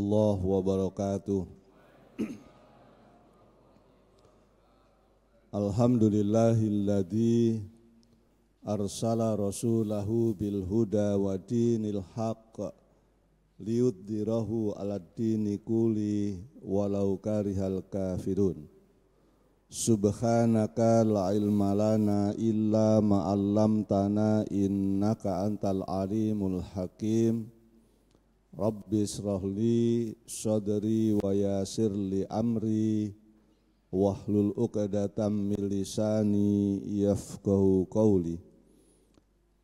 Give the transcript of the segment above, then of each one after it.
warahmatullahi wabarakatuh. Alhamdulillahilladzi arsala rasulahu bil huda wa dinil haqq liyudhhirahu 'alad dini kulli walau karihal kafirun. Subhanaka la ilma lana illa ma 'allamtana innaka antal alimul hakim. Rabbi shrah li sadri wa yassir li amri wahlul 'uqdatam min lisani yafqahu qawli.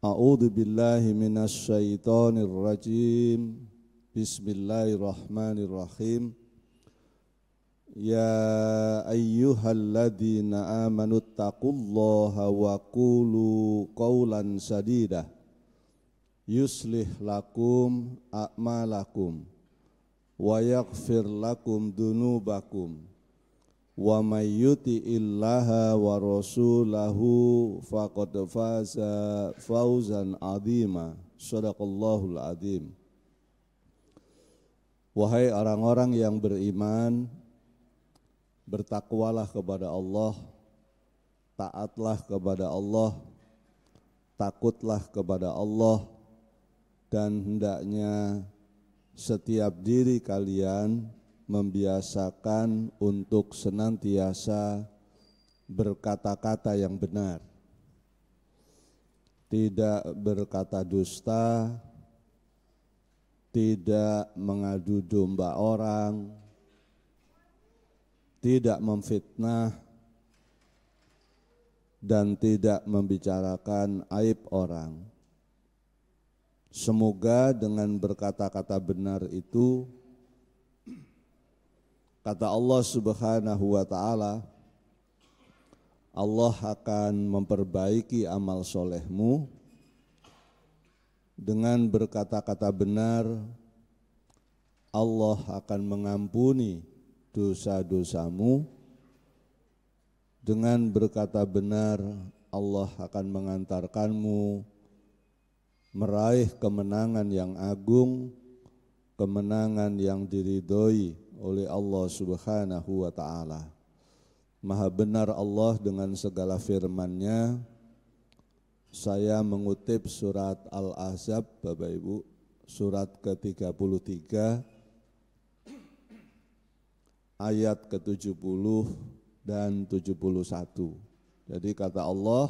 A'udzu billahi minasy syaithanir rajim. Bismillahirrahmanirrahim. Ya ayyuhalladzina amanu taqullaha wa qulu qawlan sadida yuslih lakum a'malakum wa yaghfir lakum dunubakum wa may yuti'illaha wa rasulahu faqad faza fawzan 'azima. Shadaqallahul 'azim. Wahai orang-orang yang beriman, bertakwalah kepada Allah, taatlah kepada Allah, takutlah kepada Allah, dan hendaknya setiap diri kalian membiasakan untuk senantiasa berkata-kata yang benar, tidak berkata dusta, tidak mengadu domba orang, tidak memfitnah, dan tidak membicarakan aib orang. Semoga dengan berkata-kata benar itu, kata Allah Subhanahu wa ta'ala, Allah akan memperbaiki amal solehmu. Dengan berkata-kata benar, Allah akan mengampuni dosa-dosamu. Dengan berkata benar, Allah akan mengantarkanmu meraih kemenangan yang agung, kemenangan yang diridhoi oleh Allah Subhanahu wa ta'ala. Maha benar Allah dengan segala firman-Nya. Saya mengutip surat Al-Ahzab, Bapak Ibu, surat ke-33, ayat ke-70 dan 71. Jadi kata Allah,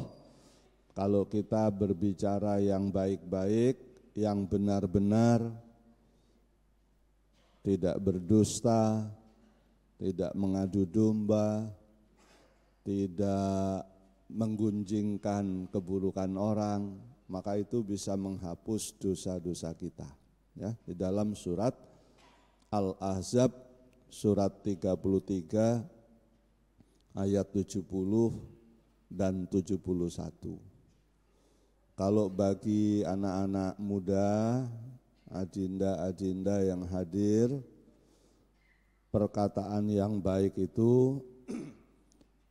kalau kita berbicara yang baik-baik, yang benar-benar, tidak berdusta, tidak mengadu domba, tidak menggunjingkan keburukan orang, maka itu bisa menghapus dosa-dosa kita. Ya, di dalam surat Al-Ahzab surat 33 ayat 70 dan 71. Kalau bagi anak-anak muda, adinda-adinda yang hadir, perkataan yang baik itu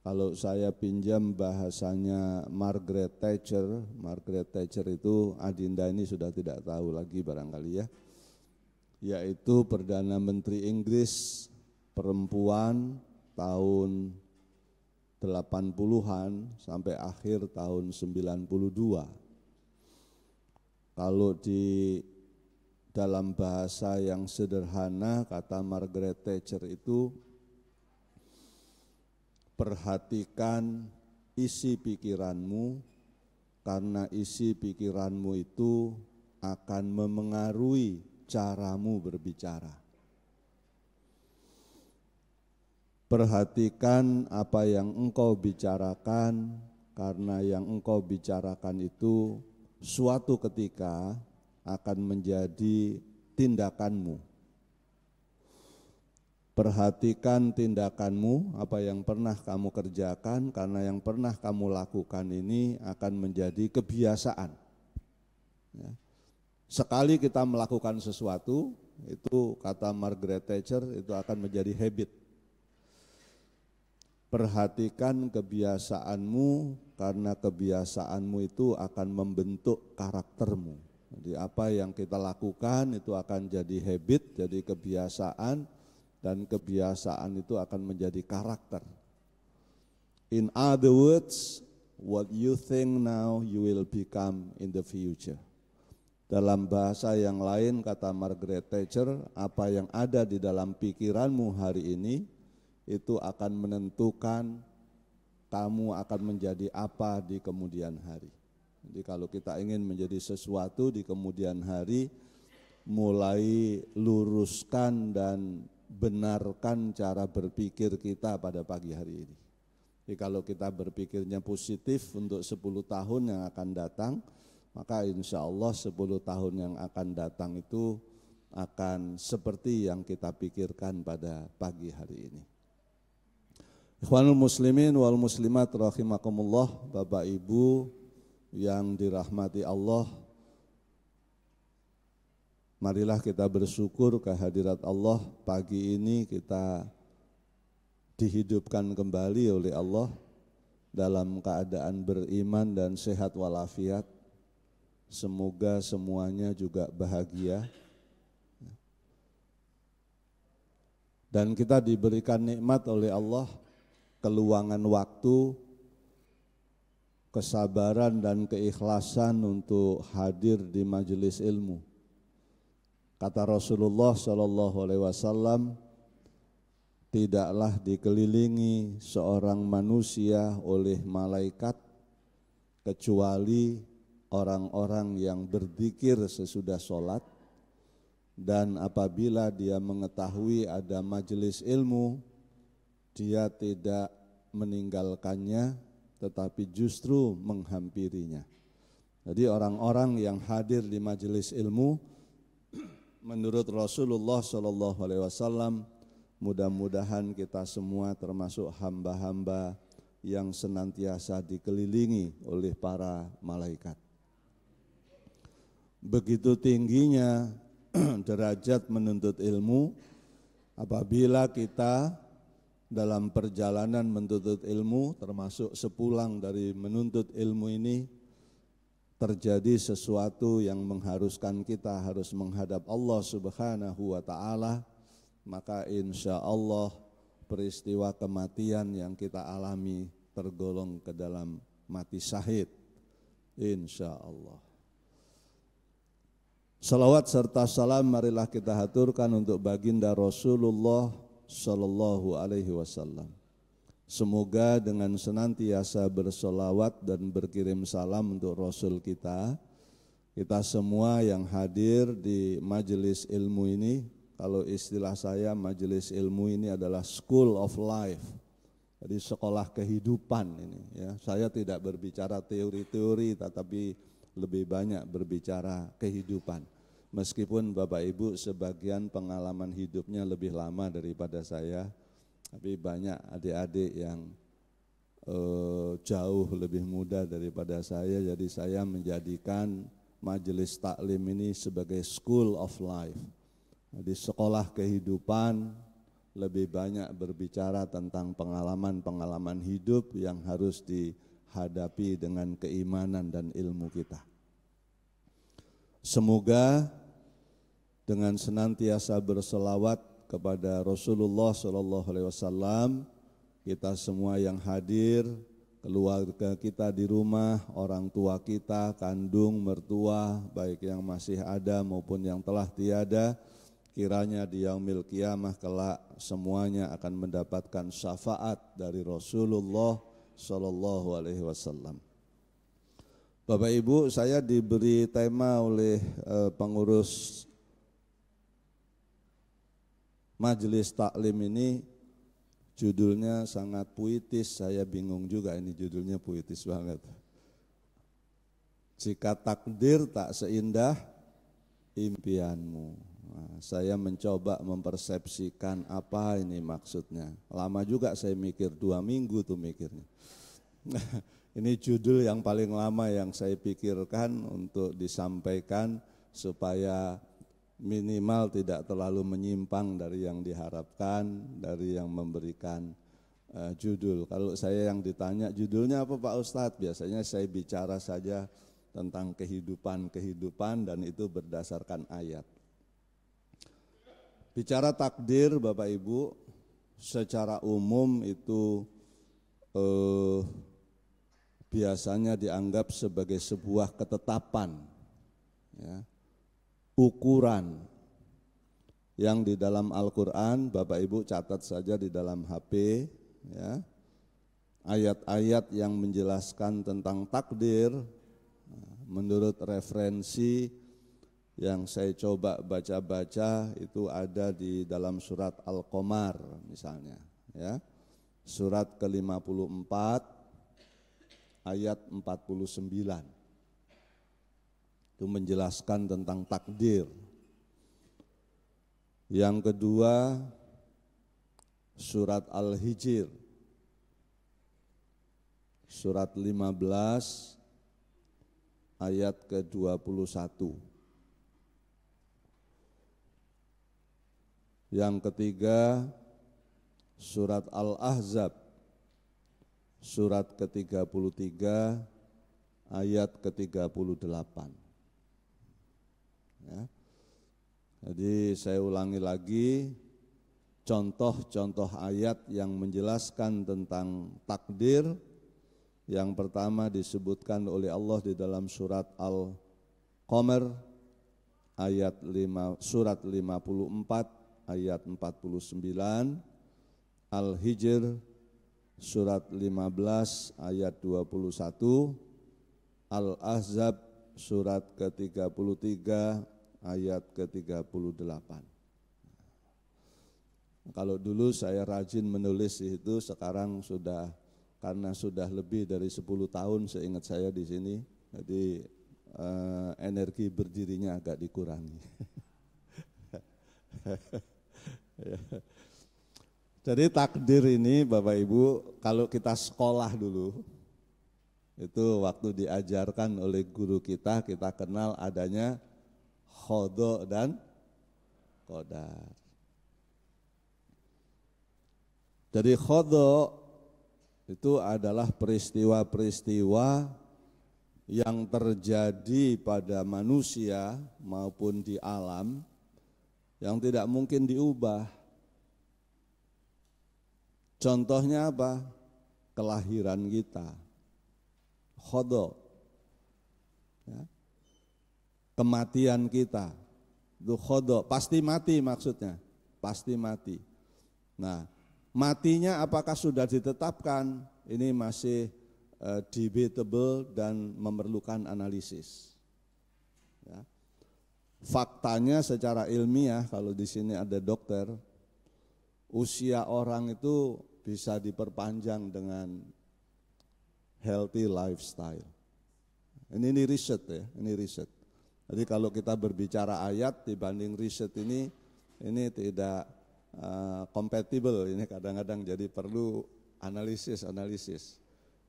kalau saya pinjam bahasanya Margaret Thatcher itu, adinda ini sudah tidak tahu lagi barangkali ya, yaitu Perdana Menteri Inggris perempuan tahun 80-an sampai akhir tahun 92. Kalau di dalam bahasa yang sederhana, kata Margaret Thatcher itu, perhatikan isi pikiranmu, karena isi pikiranmu itu akan memengaruhi caramu berbicara. Perhatikan apa yang engkau bicarakan, karena yang engkau bicarakan itu suatu ketika akan menjadi tindakanmu. Perhatikan tindakanmu, apa yang pernah kamu kerjakan, karena yang pernah kamu lakukan ini akan menjadi kebiasaan. Ya. Sekali kita melakukan sesuatu, itu kata Margaret Thatcher, itu akan menjadi habit. Perhatikan kebiasaanmu, karena kebiasaanmu itu akan membentuk karaktermu. Jadi apa yang kita lakukan itu akan jadi habit, jadi kebiasaan, dan kebiasaan itu akan menjadi karakter. In other words, what you think now you will become in the future. Dalam bahasa yang lain kata Margaret Thatcher, apa yang ada di dalam pikiranmu hari ini itu akan menentukan kamu akan menjadi apa di kemudian hari. Jadi kalau kita ingin menjadi sesuatu di kemudian hari, mulai luruskan dan benarkan cara berpikir kita pada pagi hari ini. Jadi kalau kita berpikirnya positif untuk 10 tahun yang akan datang, maka insya Allah 10 tahun yang akan datang itu akan seperti yang kita pikirkan pada pagi hari ini. Ikhwanul muslimin wal muslimat rahimakumullah, Bapak Ibu yang dirahmati Allah, marilah kita bersyukur kehadirat Allah. Pagi ini kita dihidupkan kembali oleh Allah dalam keadaan beriman dan sehat walafiat. Semoga semuanya juga bahagia. Dan kita diberikan nikmat oleh Allah, keluangan waktu, kesabaran dan keikhlasan untuk hadir di majelis ilmu. Kata Rasulullah SAW, tidaklah dikelilingi seorang manusia oleh malaikat kecuali orang-orang yang berzikir sesudah sholat, dan apabila dia mengetahui ada majelis ilmu, dia tidak meninggalkannya tetapi justru menghampirinya. Jadi orang-orang yang hadir di majelis ilmu menurut Rasulullah SAW, mudah-mudahan kita semua termasuk hamba-hamba yang senantiasa dikelilingi oleh para malaikat. Begitu tingginya derajat menuntut ilmu apabila kita dalam perjalanan menuntut ilmu, termasuk sepulang dari menuntut ilmu ini, terjadi sesuatu yang mengharuskan kita harus menghadap Allah Subhanahu wa ta'ala, maka insya Allah peristiwa kematian yang kita alami tergolong ke dalam mati syahid, insya Allah. Salawat serta salam marilah kita haturkan untuk baginda Rasulullah Sallallahu Alaihi Wasallam. Semoga dengan senantiasa bersolawat dan berkirim salam untuk Rasul kita, kita semua yang hadir di majelis ilmu ini, kalau istilah saya majelis ilmu ini adalah school of life, jadi sekolah kehidupan ini. Ya, saya tidak berbicara teori-teori, tetapi lebih banyak berbicara kehidupan. Meskipun Bapak Ibu sebagian pengalaman hidupnya lebih lama daripada saya, tapi banyak adik-adik yang jauh lebih muda daripada saya. Jadi saya menjadikan majelis taklim ini sebagai school of life. Jadi sekolah kehidupan, lebih banyak berbicara tentang pengalaman-pengalaman hidup yang harus dihadapi dengan keimanan dan ilmu kita. Semoga dengan senantiasa berselawat kepada Rasulullah SAW, kita semua yang hadir, keluarga kita di rumah, orang tua kita, kandung, mertua, baik yang masih ada maupun yang telah tiada, kiranya di yaumil qiyamah kelak semuanya akan mendapatkan syafaat dari Rasulullah SAW. Bapak Ibu, saya diberi tema oleh pengurus majelis taklim ini, judulnya sangat puitis. Saya bingung juga, ini judulnya puitis banget. Jika takdir tak seindah impianmu. Nah, saya mencoba mempersepsikan apa ini maksudnya. Lama juga saya mikir, 2 minggu tuh mikirnya. Ini judul yang paling lama yang saya pikirkan untuk disampaikan supaya minimal tidak terlalu menyimpang dari yang diharapkan, dari yang memberikan judul. Kalau saya yang ditanya judulnya apa Pak Ustadz, biasanya saya bicara saja tentang kehidupan dan itu berdasarkan ayat. Bicara takdir Bapak Ibu, secara umum itu biasanya dianggap sebagai sebuah ketetapan, ya, ukuran yang di dalam Al-Quran, Bapak Ibu catat saja di dalam HP, ya, ayat-ayat yang menjelaskan tentang takdir menurut referensi yang saya coba baca-baca itu ada di dalam surat Al-Qamar misalnya, ya. Surat ke-54 ayat 49. Itu menjelaskan tentang takdir. Yang kedua, surat Al-Hijr. Surat 15 ayat ke-21. Yang ketiga, surat Al-Ahzab, surat ke-33 ayat ke-38. Ya. Jadi saya ulangi lagi, contoh-contoh ayat yang menjelaskan tentang takdir. Yang pertama disebutkan oleh Allah di dalam surat Al-Qamar ayat 5, surat 54 ayat 49, Al-Hijr surat 15 ayat 21, Al-Ahzab surat ke-33 ayat ke-38. Kalau dulu saya rajin menulis itu, sekarang sudah, karena sudah lebih dari 10 tahun seingat saya di sini, jadi energi berdirinya agak dikurangi. Jadi takdir ini Bapak Ibu, kalau kita sekolah dulu, itu waktu diajarkan oleh guru kita kenal adanya qada dan qadar. Jadi qada itu adalah peristiwa-peristiwa yang terjadi pada manusia maupun di alam yang tidak mungkin diubah. Contohnya apa? Kelahiran kita, qada, ya. Kematian kita, itu qada, pasti mati maksudnya, pasti mati. Nah, matinya apakah sudah ditetapkan? Ini masih debatable dan memerlukan analisis. Ya. Faktanya secara ilmiah, kalau di sini ada dokter, usia orang itu bisa diperpanjang dengan healthy lifestyle. Ini riset ya, ini riset. Jadi kalau kita berbicara ayat dibanding riset ini tidak compatible, ini kadang-kadang jadi perlu analisis.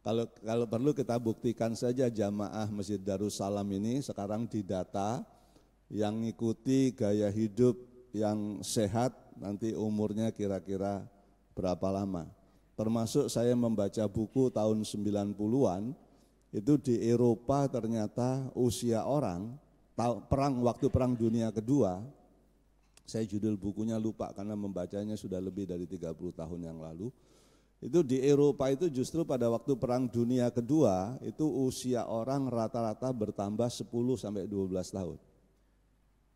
Kalau perlu kita buktikan saja jamaah Masjid Darussalam ini sekarang didata yang ngikuti gaya hidup yang sehat nanti umurnya kira-kira berapa lama. Termasuk saya membaca buku tahun 90-an, itu di Eropa ternyata usia orang, waktu Perang Dunia Kedua, saya judul bukunya lupa karena membacanya sudah lebih dari 30 tahun yang lalu, itu di Eropa itu justru pada waktu Perang Dunia Kedua, itu usia orang rata-rata bertambah 10-12 tahun.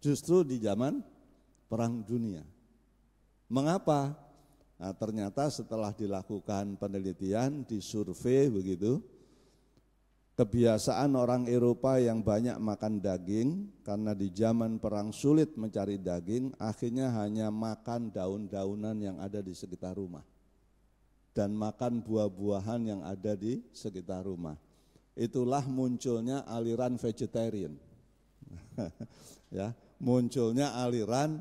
Justru di zaman Perang Dunia. Mengapa? Nah, ternyata setelah dilakukan penelitian, disurvei begitu, kebiasaan orang Eropa yang banyak makan daging, karena di zaman perang sulit mencari daging, akhirnya hanya makan daun-daunan yang ada di sekitar rumah dan makan buah-buahan yang ada di sekitar rumah. Itulah munculnya aliran vegetarian. Ya, munculnya aliran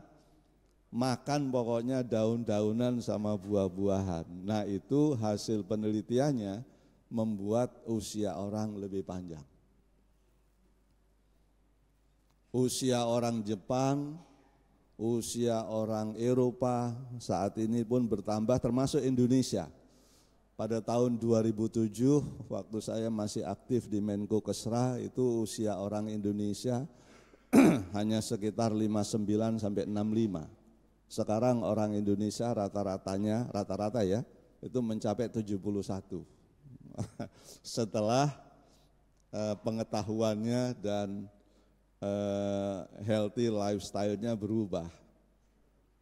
makan pokoknya daun-daunan sama buah-buahan. Nah, itu hasil penelitiannya membuat usia orang lebih panjang. Usia orang Jepang, usia orang Eropa saat ini pun bertambah, termasuk Indonesia. pada tahun 2007 waktu saya masih aktif di Menko Kesra, itu usia orang Indonesia hanya sekitar 59 sampai 65. Sekarang orang Indonesia rata-rata ya, itu mencapai 71. Setelah pengetahuannya dan healthy lifestyle-nya berubah.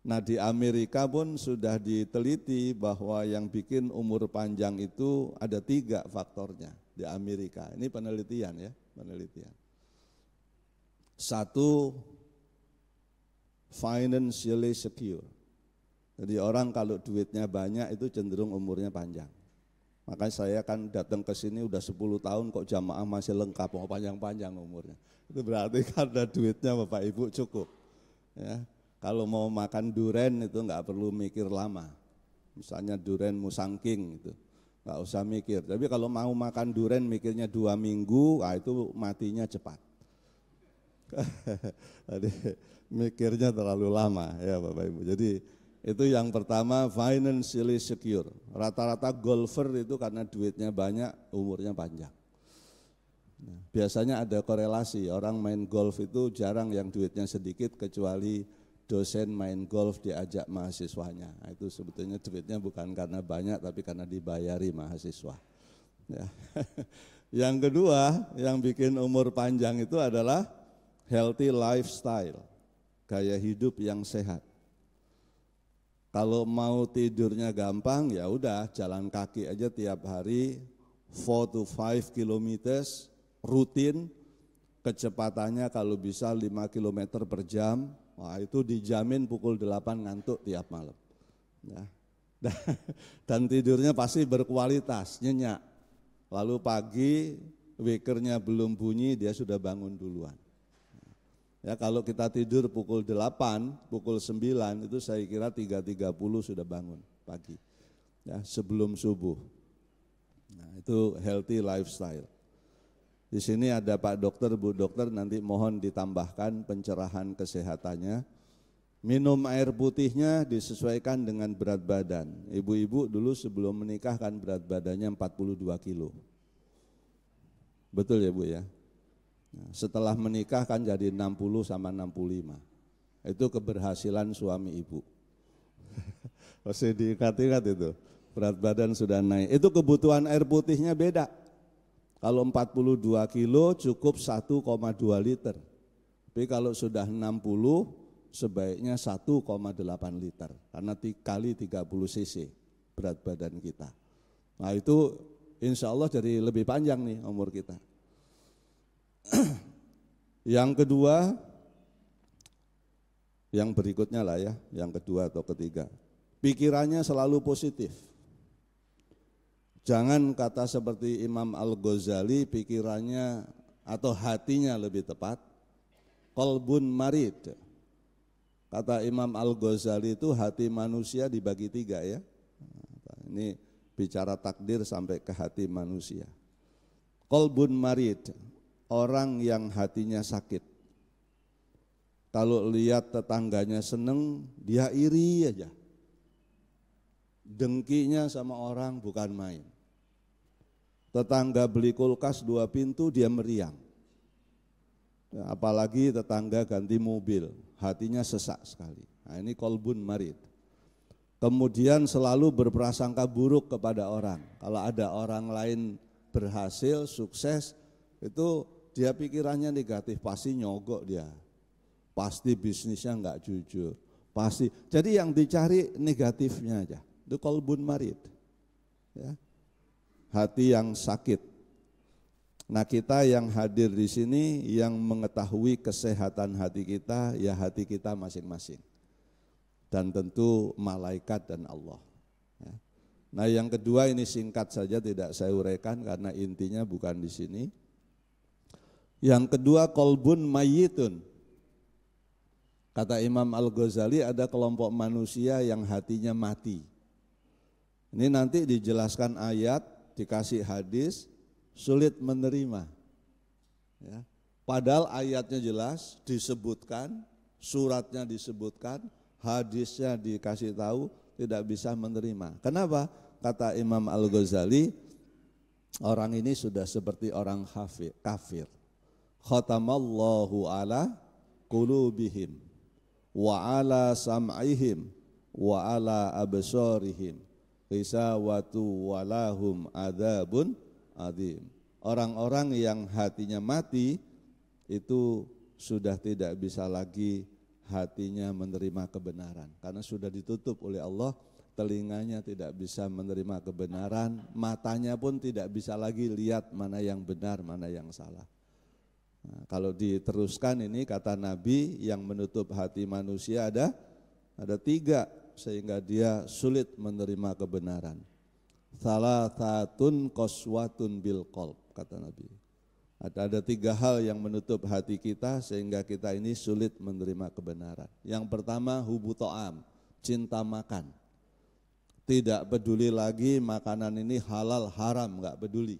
Nah, di Amerika pun sudah diteliti bahwa yang bikin umur panjang itu ada 3 faktornya di Amerika. Ini penelitian ya, penelitian. 1, financially secure. Jadi orang kalau duitnya banyak itu cenderung umurnya panjang. Makanya saya kan datang ke sini udah 10 tahun kok jamaah masih lengkap, mau panjang-panjang umurnya. Itu berarti karena duitnya Bapak Ibu cukup. Ya. Kalau mau makan duren itu enggak perlu mikir lama. Misalnya duren musangking itu, enggak usah mikir. Tapi kalau mau makan duren mikirnya 2 minggu, itu matinya cepat. Jadi mikirnya terlalu lama ya Bapak Ibu. Jadi itu yang pertama, financially secure. Rata-rata golfer itu karena duitnya banyak, umurnya panjang. Nah, biasanya ada korelasi, orang main golf itu jarang yang duitnya sedikit kecuali dosen main golf diajak mahasiswanya. Nah, itu sebetulnya duitnya bukan karena banyak tapi karena dibayari mahasiswa. Ya. Yang kedua, yang bikin umur panjang itu adalah healthy lifestyle, gaya hidup yang sehat. Kalau mau tidurnya gampang, ya udah jalan kaki aja tiap hari 4 to 5 kilometers rutin, kecepatannya kalau bisa 5 km per jam. Wah, itu dijamin pukul 8 ngantuk tiap malam. Ya. Dan tidurnya pasti berkualitas, nyenyak. Lalu pagi wakernya belum bunyi, dia sudah bangun duluan. Ya, kalau kita tidur pukul 8, pukul 9 itu saya kira 3.30 sudah bangun pagi. Ya, sebelum subuh. Nah, itu healthy lifestyle. Di sini ada Pak Dokter, Bu Dokter, nanti mohon ditambahkan pencerahan kesehatannya. Minum air putihnya disesuaikan dengan berat badan. Ibu-ibu dulu sebelum menikah kan berat badannya 42 kilo. Betul ya Bu ya? Nah, setelah menikah kan jadi 60 sama 65. Itu keberhasilan suami ibu. Masih diingat-ingat itu, berat badan sudah naik. Itu kebutuhan air putihnya beda. Kalau 42 kilo cukup 1,2 liter. Tapi kalau sudah 60 sebaiknya 1,8 liter. Karena kali 30 cc berat badan kita. Nah itu insya Allah jadi lebih panjang nih umur kita. Yang kedua, yang berikutnya lah ya, yang kedua atau ketiga. Pikirannya selalu positif. Jangan kata seperti Imam Al-Ghazali, pikirannya atau hatinya lebih tepat, qalbun marid. Kata Imam Al-Ghazali itu hati manusia dibagi 3 ya. Ini bicara takdir sampai ke hati manusia. Qalbun marid, orang yang hatinya sakit. Kalau lihat tetangganya seneng, dia iri aja. Dengkinya sama orang bukan main. Tetangga beli kulkas 2 pintu, dia meriang. Apalagi tetangga ganti mobil, hatinya sesak sekali. Nah, ini qalbun marid. Kemudian selalu berprasangka buruk kepada orang. Kalau ada orang lain berhasil, sukses, itu dia pikirannya negatif, pasti nyogok dia. Pasti bisnisnya enggak jujur. Pasti. Jadi yang dicari negatifnya aja. Itu qalbun marid. Ya. Hati yang sakit. Nah, kita yang hadir di sini yang mengetahui kesehatan hati kita, ya hati kita masing-masing. Dan tentu malaikat dan Allah. Ya. Nah, yang kedua ini singkat saja, tidak saya uraikan karena intinya bukan di sini. Yang kedua, qalbun mayyitun. Kata Imam Al-Ghazali, ada kelompok manusia yang hatinya mati. Ini nanti dijelaskan ayat, dikasih hadis, sulit menerima. Ya. Padahal ayatnya jelas, disebutkan, suratnya disebutkan, hadisnya dikasih tahu, tidak bisa menerima. Kenapa? kata Imam Al-Ghazali, orang ini sudah seperti orang kafir. Khatamallahu ala qulubihim wa ala sam'ihim wa ala absarihim ghisawatu walahum adzabun adzim. Orang-orang yang hatinya mati itu sudah tidak bisa lagi hatinya menerima kebenaran, karena sudah ditutup oleh Allah. Telinganya tidak bisa menerima kebenaran, matanya pun tidak bisa lagi lihat mana yang benar, mana yang salah. Nah, kalau diteruskan ini kata Nabi, yang menutup hati manusia ada 3, sehingga dia sulit menerima kebenaran. Salasatun qaswatun bil qalb, kata Nabi. Ada 3 hal yang menutup hati kita sehingga kita ini sulit menerima kebenaran. Yang pertama, hubu ta'am, cinta makan. Tidak peduli lagi makanan ini halal haram, enggak peduli.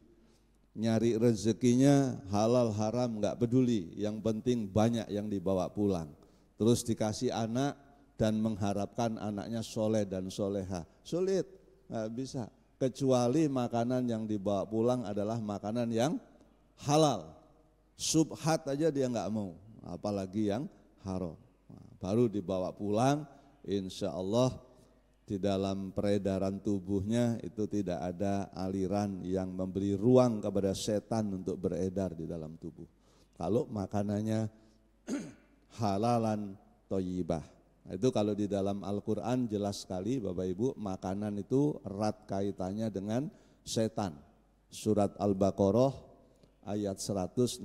Nyari rezekinya halal haram enggak peduli, yang penting banyak yang dibawa pulang. Terus dikasih anak dan mengharapkan anaknya soleh dan soleha. Sulit, enggak bisa. Kecuali makanan yang dibawa pulang adalah makanan yang halal. Subhat aja dia enggak mau, apalagi yang haram. Baru dibawa pulang, insya Allah di dalam peredaran tubuhnya itu tidak ada aliran yang memberi ruang kepada setan untuk beredar di dalam tubuh. Kalau makanannya halalan thayyibah. Itu kalau di dalam Al-Quran jelas sekali Bapak Ibu, makanan itu erat kaitannya dengan setan. Surat Al-Baqarah ayat 168.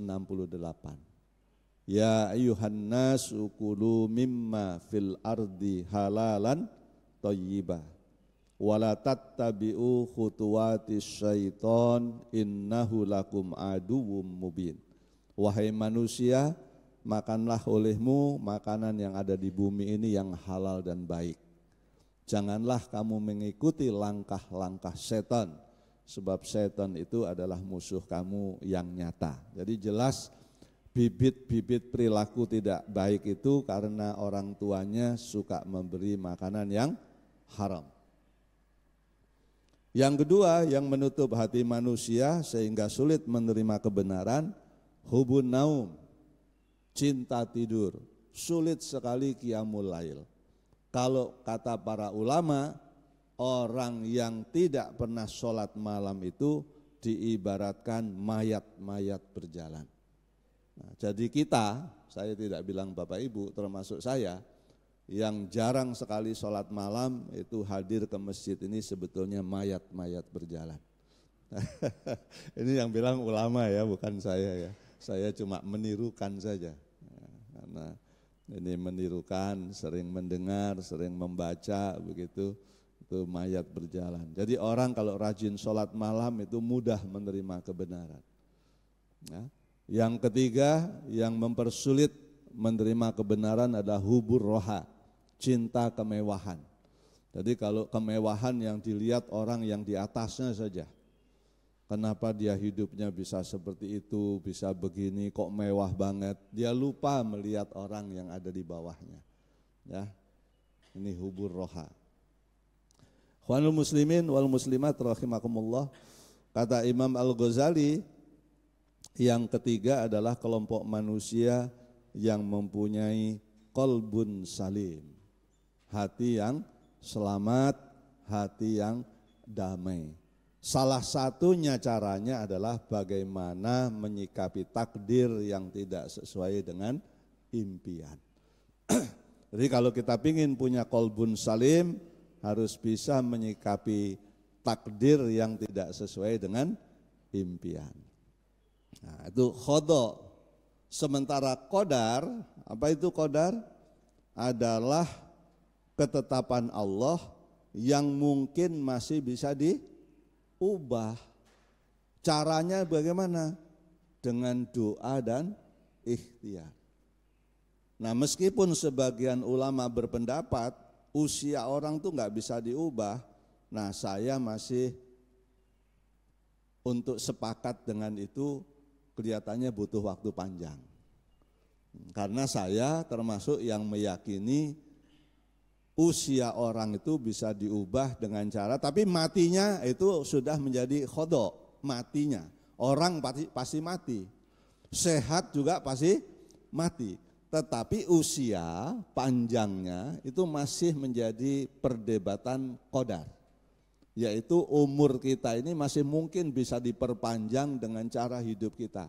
Ya ayyuhan nasu kulu mimma fil ardi halalan thayyibah wala tattabi'u khutuwatis syaiton innahu lakum aduwwum mubin. Wahai manusia, makanlah olehmu makanan yang ada di bumi ini yang halal dan baik. Janganlah kamu mengikuti langkah-langkah setan, sebab setan itu adalah musuh kamu yang nyata. Jadi jelas bibit-bibit perilaku tidak baik itu karena orang tuanya suka memberi makanan yang haram. Yang kedua yang menutup hati manusia sehingga sulit menerima kebenaran, hubun naum, cinta tidur, sulit sekali qiyamul lail. Kalau kata para ulama, orang yang tidak pernah sholat malam itu diibaratkan mayat-mayat berjalan. Nah, jadi kita, saya tidak bilang Bapak Ibu, termasuk saya, yang jarang sekali sholat malam itu hadir ke masjid ini sebetulnya mayat-mayat berjalan. Ini yang bilang ulama ya, bukan saya ya. Saya cuma menirukan saja. Karena ini menirukan, sering mendengar, sering membaca begitu, itu mayat berjalan. Jadi orang kalau rajin sholat malam itu mudah menerima kebenaran. Ya. Yang ketiga yang mempersulit menerima kebenaran adalah hubur roha, cinta kemewahan. Jadi kalau kemewahan yang dilihat orang yang di atasnya saja, kenapa dia hidupnya bisa seperti itu, bisa begini, kok mewah banget, dia lupa melihat orang yang ada di bawahnya. Ya, ini hubur roha. Khwanul muslimin wal muslimat rahimakumullah, kata Imam Al-Ghazali, yang ketiga adalah kelompok manusia yang mempunyai qalbun salim, hati yang selamat, hati yang damai. Salah satunya caranya adalah bagaimana menyikapi takdir yang tidak sesuai dengan impian. Jadi kalau kita ingin punya qalbun salim, harus bisa menyikapi takdir yang tidak sesuai dengan impian. Nah, itu khodo. Sementara qadar, apa itu qadar? Adalah ketetapan Allah yang mungkin masih bisa diubah. Caranya bagaimana? Dengan doa dan ikhtiar. Nah, meskipun sebagian ulama berpendapat usia orang tuh nggak bisa diubah, nah saya masih untuk sepakat dengan itu kelihatannya butuh waktu panjang. Karena saya termasuk yang meyakini usia orang itu bisa diubah dengan cara, tapi matinya itu sudah menjadi khodo, matinya. Orang pasti mati, sehat juga pasti mati. Tetapi usia panjangnya itu masih menjadi perdebatan qadar. Yaitu umur kita ini masih mungkin bisa diperpanjang dengan cara hidup kita.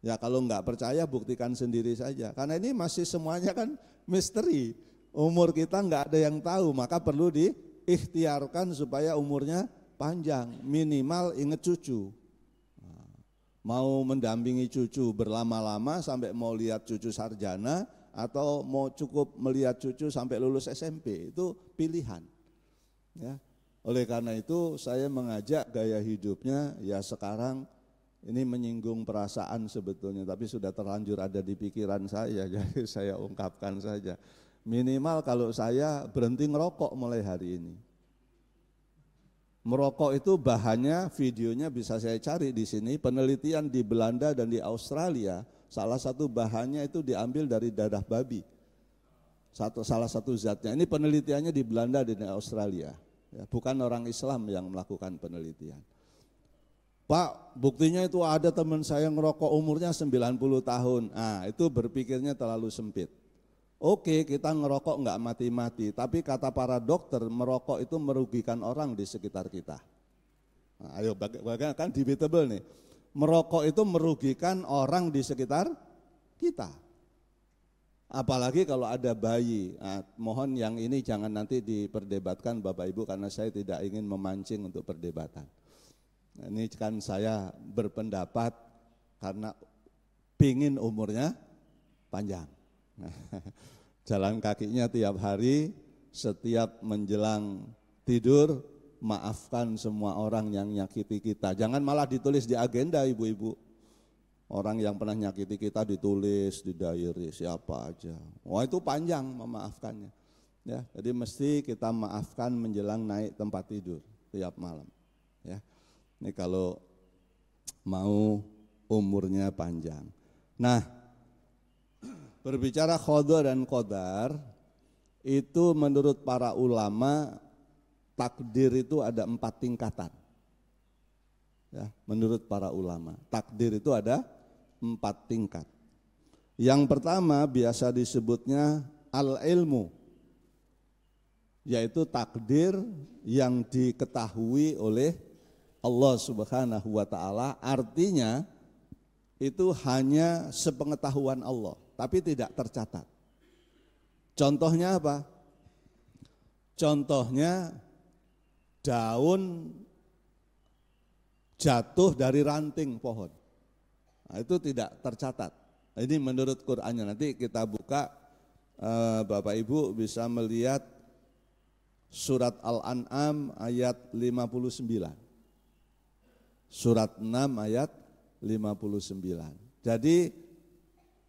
Ya kalau enggak percaya buktikan sendiri saja. Karena ini masih semuanya kan misteri. Umur kita enggak ada yang tahu, maka perlu diikhtiarkan supaya umurnya panjang. Minimal ingat cucu. Mau mendampingi cucu berlama-lama sampai mau lihat cucu sarjana atau mau cukup melihat cucu sampai lulus SMP, itu pilihan. Ya. Oleh karena itu saya mengajak gaya hidupnya ya sekarang ini menyinggung perasaan sebetulnya, tapi sudah terlanjur ada di pikiran saya, jadi saya ungkapkan saja. Minimal kalau saya berhenti ngerokok mulai hari ini. Merokok itu bahannya, videonya bisa saya cari di sini, penelitian di Belanda dan di Australia, salah satu bahannya itu diambil dari darah babi. Salah satu zatnya, ini penelitiannya di Belanda dan di Australia. Ya, bukan orang Islam yang melakukan penelitian. Pak, buktinya itu ada teman saya ngerokok umurnya 90 tahun. Nah, itu berpikirnya terlalu sempit. Oke, kita ngerokok enggak mati-mati, tapi kata para dokter merokok itu merugikan orang di sekitar kita. Nah, ayo bagaimana kan debatable nih. Merokok itu merugikan orang di sekitar kita. Apalagi kalau ada bayi. Nah, mohon yang ini jangan nanti diperdebatkan Bapak Ibu karena saya tidak ingin memancing untuk perdebatan. Nah, ini kan saya berpendapat karena pingin umurnya panjang. Jalan kakinya tiap hari, setiap menjelang tidur, maafkan semua orang yang nyakiti kita. Jangan malah ditulis di agenda ibu-ibu. Orang yang pernah nyakiti kita ditulis di diary siapa aja. Wah itu panjang memaafkannya. Ya, jadi mesti kita maafkan menjelang naik tempat tidur tiap malam. Ya, ini kalau mau umurnya panjang. Nah, berbicara qada dan qadar, itu menurut para ulama takdir itu ada 4 tingkatan. Ya, menurut para ulama, takdir itu ada 4 tingkat. Yang pertama biasa disebutnya al-ilmu, yaitu takdir yang diketahui oleh Allah Subhanahu wa ta'ala, artinya itu hanya sepengetahuan Allah, tapi tidak tercatat. Contohnya apa? Contohnya daun jatuh dari ranting pohon. Nah, itu tidak tercatat. Ini menurut Qur'annya. Nanti kita buka, Bapak Ibu bisa melihat surat Al-An'am ayat 59. Surat 6 ayat 59. Jadi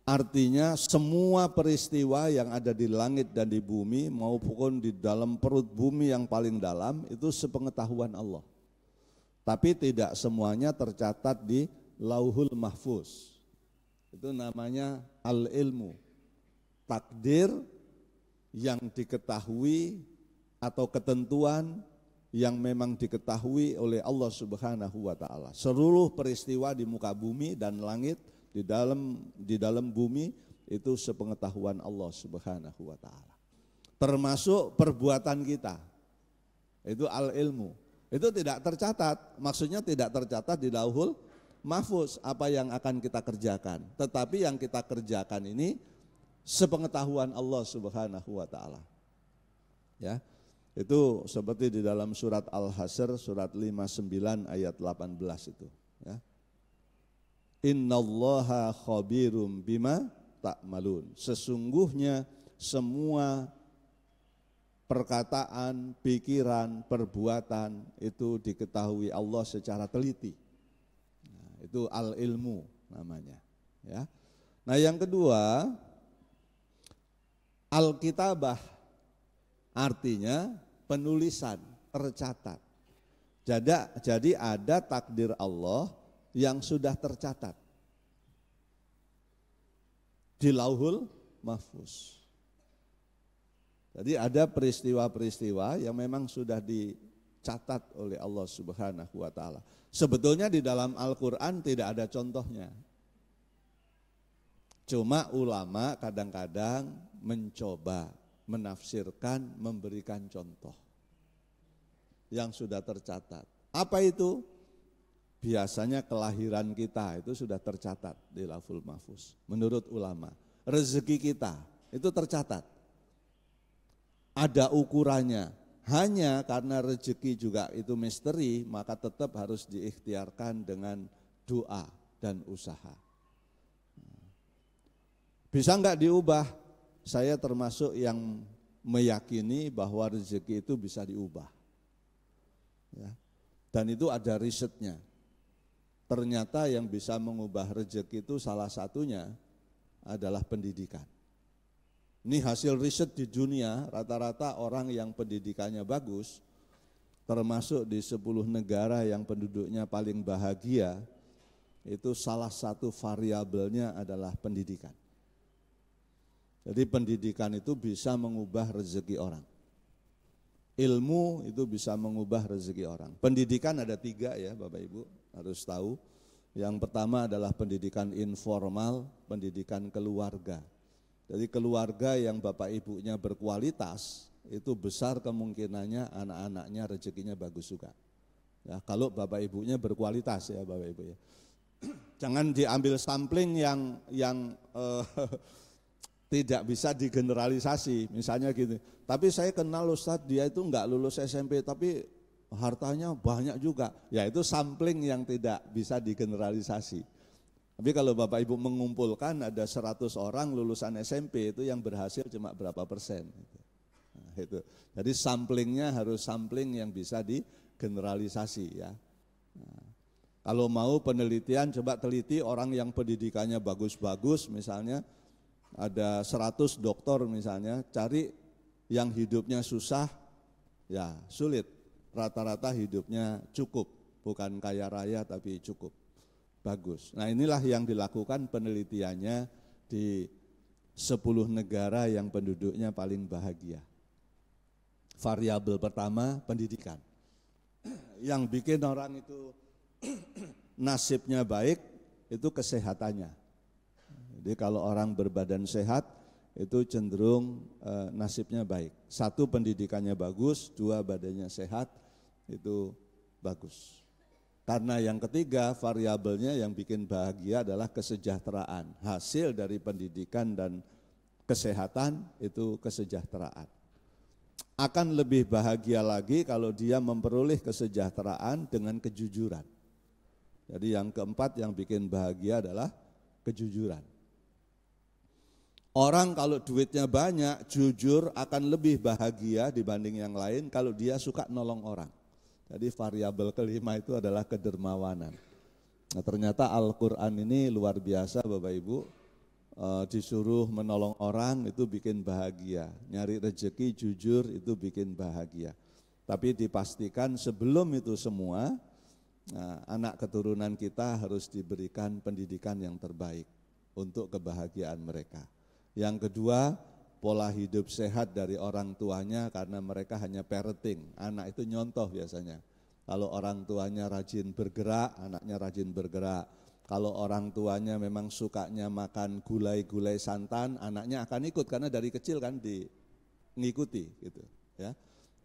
artinya semua peristiwa yang ada di langit dan di bumi maupun di dalam perut bumi yang paling dalam itu sepengetahuan Allah. Tapi tidak semuanya tercatat di Lauhul Mahfuz. Itu namanya al-ilmu. Takdir yang diketahui atau ketentuan yang memang diketahui oleh Allah Subhanahu wa ta'ala. Seluruh peristiwa di muka bumi dan langit, di dalam bumi itu sepengetahuan Allah Subhanahu wa ta'ala. Termasuk perbuatan kita. Itu al-ilmu. Itu tidak tercatat, maksudnya tidak tercatat di Lauhul Mahfuz apa yang akan kita kerjakan. Tetapi yang kita kerjakan ini sepengetahuan Allah Subhanahu wa ta'ala. Ya. Itu seperti di dalam surat Al-Hasyr surat 59 ayat 18 itu, ya. Innallaha khabirum bima ta'malun. Sesungguhnya semua perkataan, pikiran, perbuatan itu diketahui Allah secara teliti. Nah, itu al-ilmu namanya, ya. Nah, yang kedua, al-kitabah artinya penulisan, tercatat. Jadi ada takdir Allah yang sudah tercatat di Lauhul Mahfuz. Jadi ada peristiwa-peristiwa yang memang sudah dicatat oleh Allah Subhanahu wa taala. Sebetulnya di dalam Al-Qur'an tidak ada contohnya. Cuma ulama kadang-kadang mencoba menafsirkan, memberikan contoh yang sudah tercatat. Apa itu? Biasanya kelahiran kita itu sudah tercatat di Lauhul Mahfuz. Menurut ulama, rezeki kita itu tercatat. Ada ukurannya, hanya karena rezeki juga itu misteri, maka tetap harus diikhtiarkan dengan doa dan usaha. Bisa enggak diubah? Saya termasuk yang meyakini bahwa rezeki itu bisa diubah. Ya. Dan itu ada risetnya. Ternyata yang bisa mengubah rezeki itu salah satunya adalah pendidikan. Ini hasil riset di dunia, rata-rata orang yang pendidikannya bagus, termasuk di 10 negara yang penduduknya paling bahagia, itu salah satu variabelnya adalah pendidikan. Jadi pendidikan itu bisa mengubah rezeki orang. Ilmu itu bisa mengubah rezeki orang. Pendidikan ada 3 ya Bapak Ibu, harus tahu. Yang pertama adalah pendidikan informal, pendidikan keluarga. Jadi keluarga yang bapak ibunya berkualitas, itu besar kemungkinannya anak-anaknya rezekinya bagus juga. Ya, kalau bapak ibunya berkualitas ya Bapak Ibu ya. Jangan diambil sampling yang tidak bisa digeneralisasi, misalnya gitu. Tapi saya kenal Ustadz, dia itu enggak lulus SMP tapi hartanya banyak juga. Ya itu sampling yang tidak bisa digeneralisasi. Tapi kalau Bapak Ibu mengumpulkan ada 100 orang lulusan SMP itu yang berhasil cuma berapa persen. Nah, itu. Jadi samplingnya harus sampling yang bisa digeneralisasi ya. Nah, kalau mau penelitian coba teliti orang yang pendidikannya bagus-bagus, misalnya ada 100 dokter misalnya, cari yang hidupnya susah, ya sulit. Rata-rata hidupnya cukup, bukan kaya raya tapi cukup. Bagus. Nah inilah yang dilakukan penelitiannya di 10 negara yang penduduknya paling bahagia. Variabel pertama pendidikan. Yang bikin orang itu nasibnya baik itu kesehatannya. Jadi kalau orang berbadan sehat itu cenderung nasibnya baik. 1 pendidikannya bagus, 2 badannya sehat itu bagus. Karena yang ketiga variabelnya yang bikin bahagia adalah kesejahteraan. Hasil dari pendidikan dan kesehatan itu kesejahteraan. Akan lebih bahagia lagi kalau dia memperoleh kesejahteraan dengan kejujuran. Jadi yang keempat yang bikin bahagia adalah kejujuran. Orang kalau duitnya banyak, jujur akan lebih bahagia dibanding yang lain kalau dia suka nolong orang. Jadi variabel kelima itu adalah kedermawanan. Nah, ternyata Al-Quran ini luar biasa Bapak Ibu, disuruh menolong orang itu bikin bahagia, nyari rezeki jujur itu bikin bahagia. Tapi dipastikan sebelum itu semua, anak keturunan kita harus diberikan pendidikan yang terbaik untuk kebahagiaan mereka. Yang kedua, pola hidup sehat dari orang tuanya karena mereka hanya parenting, anak itu nyontoh biasanya. Kalau orang tuanya rajin bergerak, anaknya rajin bergerak. Kalau orang tuanya memang sukanya makan gulai-gulai santan, anaknya akan ikut karena dari kecil kan mengikuti gitu ya.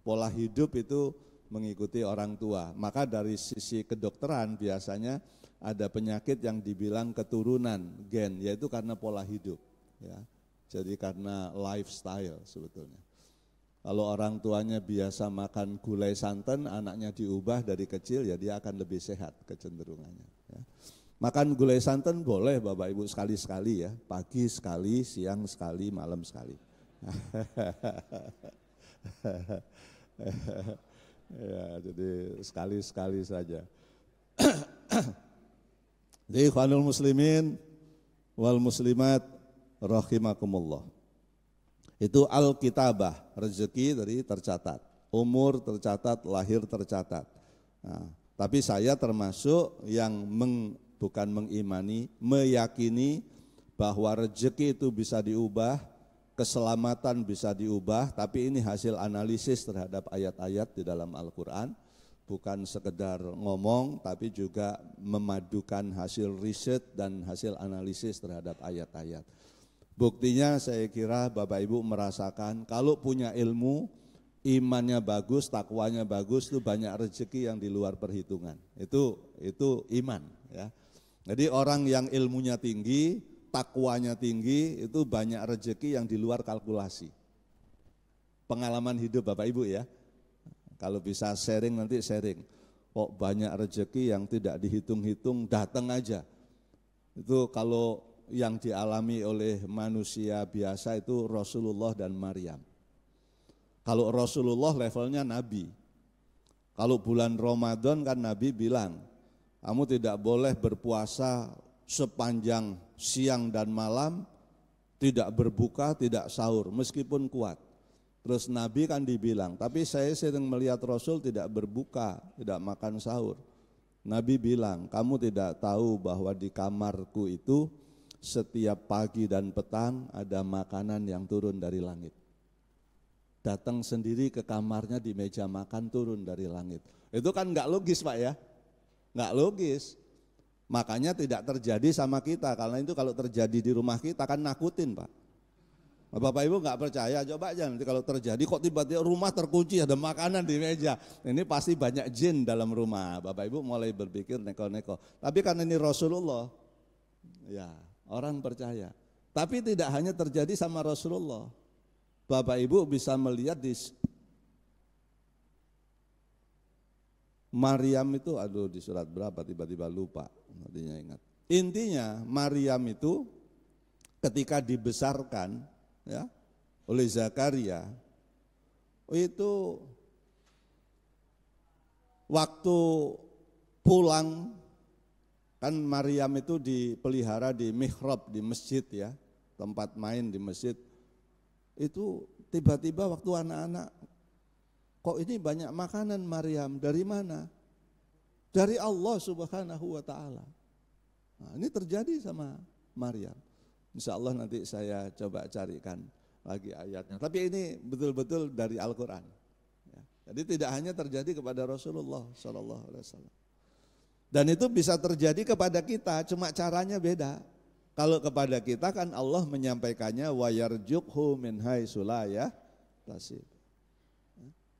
Pola hidup itu mengikuti orang tua. Maka dari sisi kedokteran biasanya ada penyakit yang dibilang keturunan gen, yaitu karena pola hidup ya. Jadi karena lifestyle sebetulnya. Kalau orang tuanya biasa makan gulai santan, anaknya diubah dari kecil, ya dia akan lebih sehat kecenderungannya. Ya. Makan gulai santan boleh Bapak Ibu sekali-sekali ya, pagi sekali, siang sekali, malam sekali. Ya, jadi sekali-sekali saja. Jadi ikhwanul muslimin wal muslimat rahimakumullah. Itu al-kitabah, rezeki dari tercatat, umur tercatat, lahir tercatat. Nah, tapi saya termasuk yang bukan mengimani, meyakini bahwa rezeki itu bisa diubah, keselamatan bisa diubah, tapi ini hasil analisis terhadap ayat-ayat di dalam Al-Quran, bukan sekedar ngomong, tapi juga memadukan hasil riset dan hasil analisis terhadap ayat-ayat. Buktinya saya kira Bapak Ibu merasakan kalau punya ilmu, imannya bagus, takwanya bagus, itu banyak rezeki yang di luar perhitungan. Itu iman, ya. Jadi orang yang ilmunya tinggi, takwanya tinggi, itu banyak rezeki yang di luar kalkulasi. Pengalaman hidup Bapak Ibu ya. Kalau bisa sharing nanti sharing. Kok banyak rezeki yang tidak dihitung-hitung, datang aja. Itu kalau yang dialami oleh manusia biasa itu Rasulullah dan Maryam. Kalau Rasulullah levelnya Nabi. Kalau bulan Ramadan kan Nabi bilang, kamu tidak boleh berpuasa sepanjang siang dan malam, tidak berbuka, tidak sahur, meskipun kuat. Terus Nabi kan dibilang, tapi saya sering melihat Rasul tidak berbuka, tidak makan sahur. Nabi bilang, kamu tidak tahu bahwa di kamarku itu setiap pagi dan petang ada makanan yang turun dari langit. Datang sendiri ke kamarnya di meja makan turun dari langit. Itu kan enggak logis Pak ya, enggak logis. Makanya tidak terjadi sama kita, karena itu kalau terjadi di rumah kita kan nakutin Pak. Bapak Ibu nggak percaya, coba aja nanti kalau terjadi kok tiba-tiba rumah terkunci ada makanan di meja. Ini pasti banyak jin dalam rumah. Bapak Ibu mulai berpikir neko-neko. Tapi kan ini Rasulullah, ya orang percaya. Tapi tidak hanya terjadi sama Rasulullah. Bapak Ibu bisa melihat di Maryam itu, di surat berapa tiba-tiba lupa, nantinya ingat. Intinya Maryam itu ketika dibesarkan ya oleh Zakaria, itu waktu pulang kan Maryam itu dipelihara di mihrab di masjid ya, tempat main di masjid. Itu tiba-tiba waktu anak-anak, kok ini banyak makanan Maryam, dari mana? Dari Allah Subhanahu wa ta'ala. Nah, ini terjadi sama Maryam. Insya Allah nanti saya coba carikan lagi ayatnya. Tapi ini betul-betul dari Al-Quran. Ya. Jadi tidak hanya terjadi kepada Rasulullah SAW. Dan itu bisa terjadi kepada kita, cuma caranya beda. Kalau kepada kita kan Allah menyampaikannya wa yarzuqhu min haitsu la yahtasib.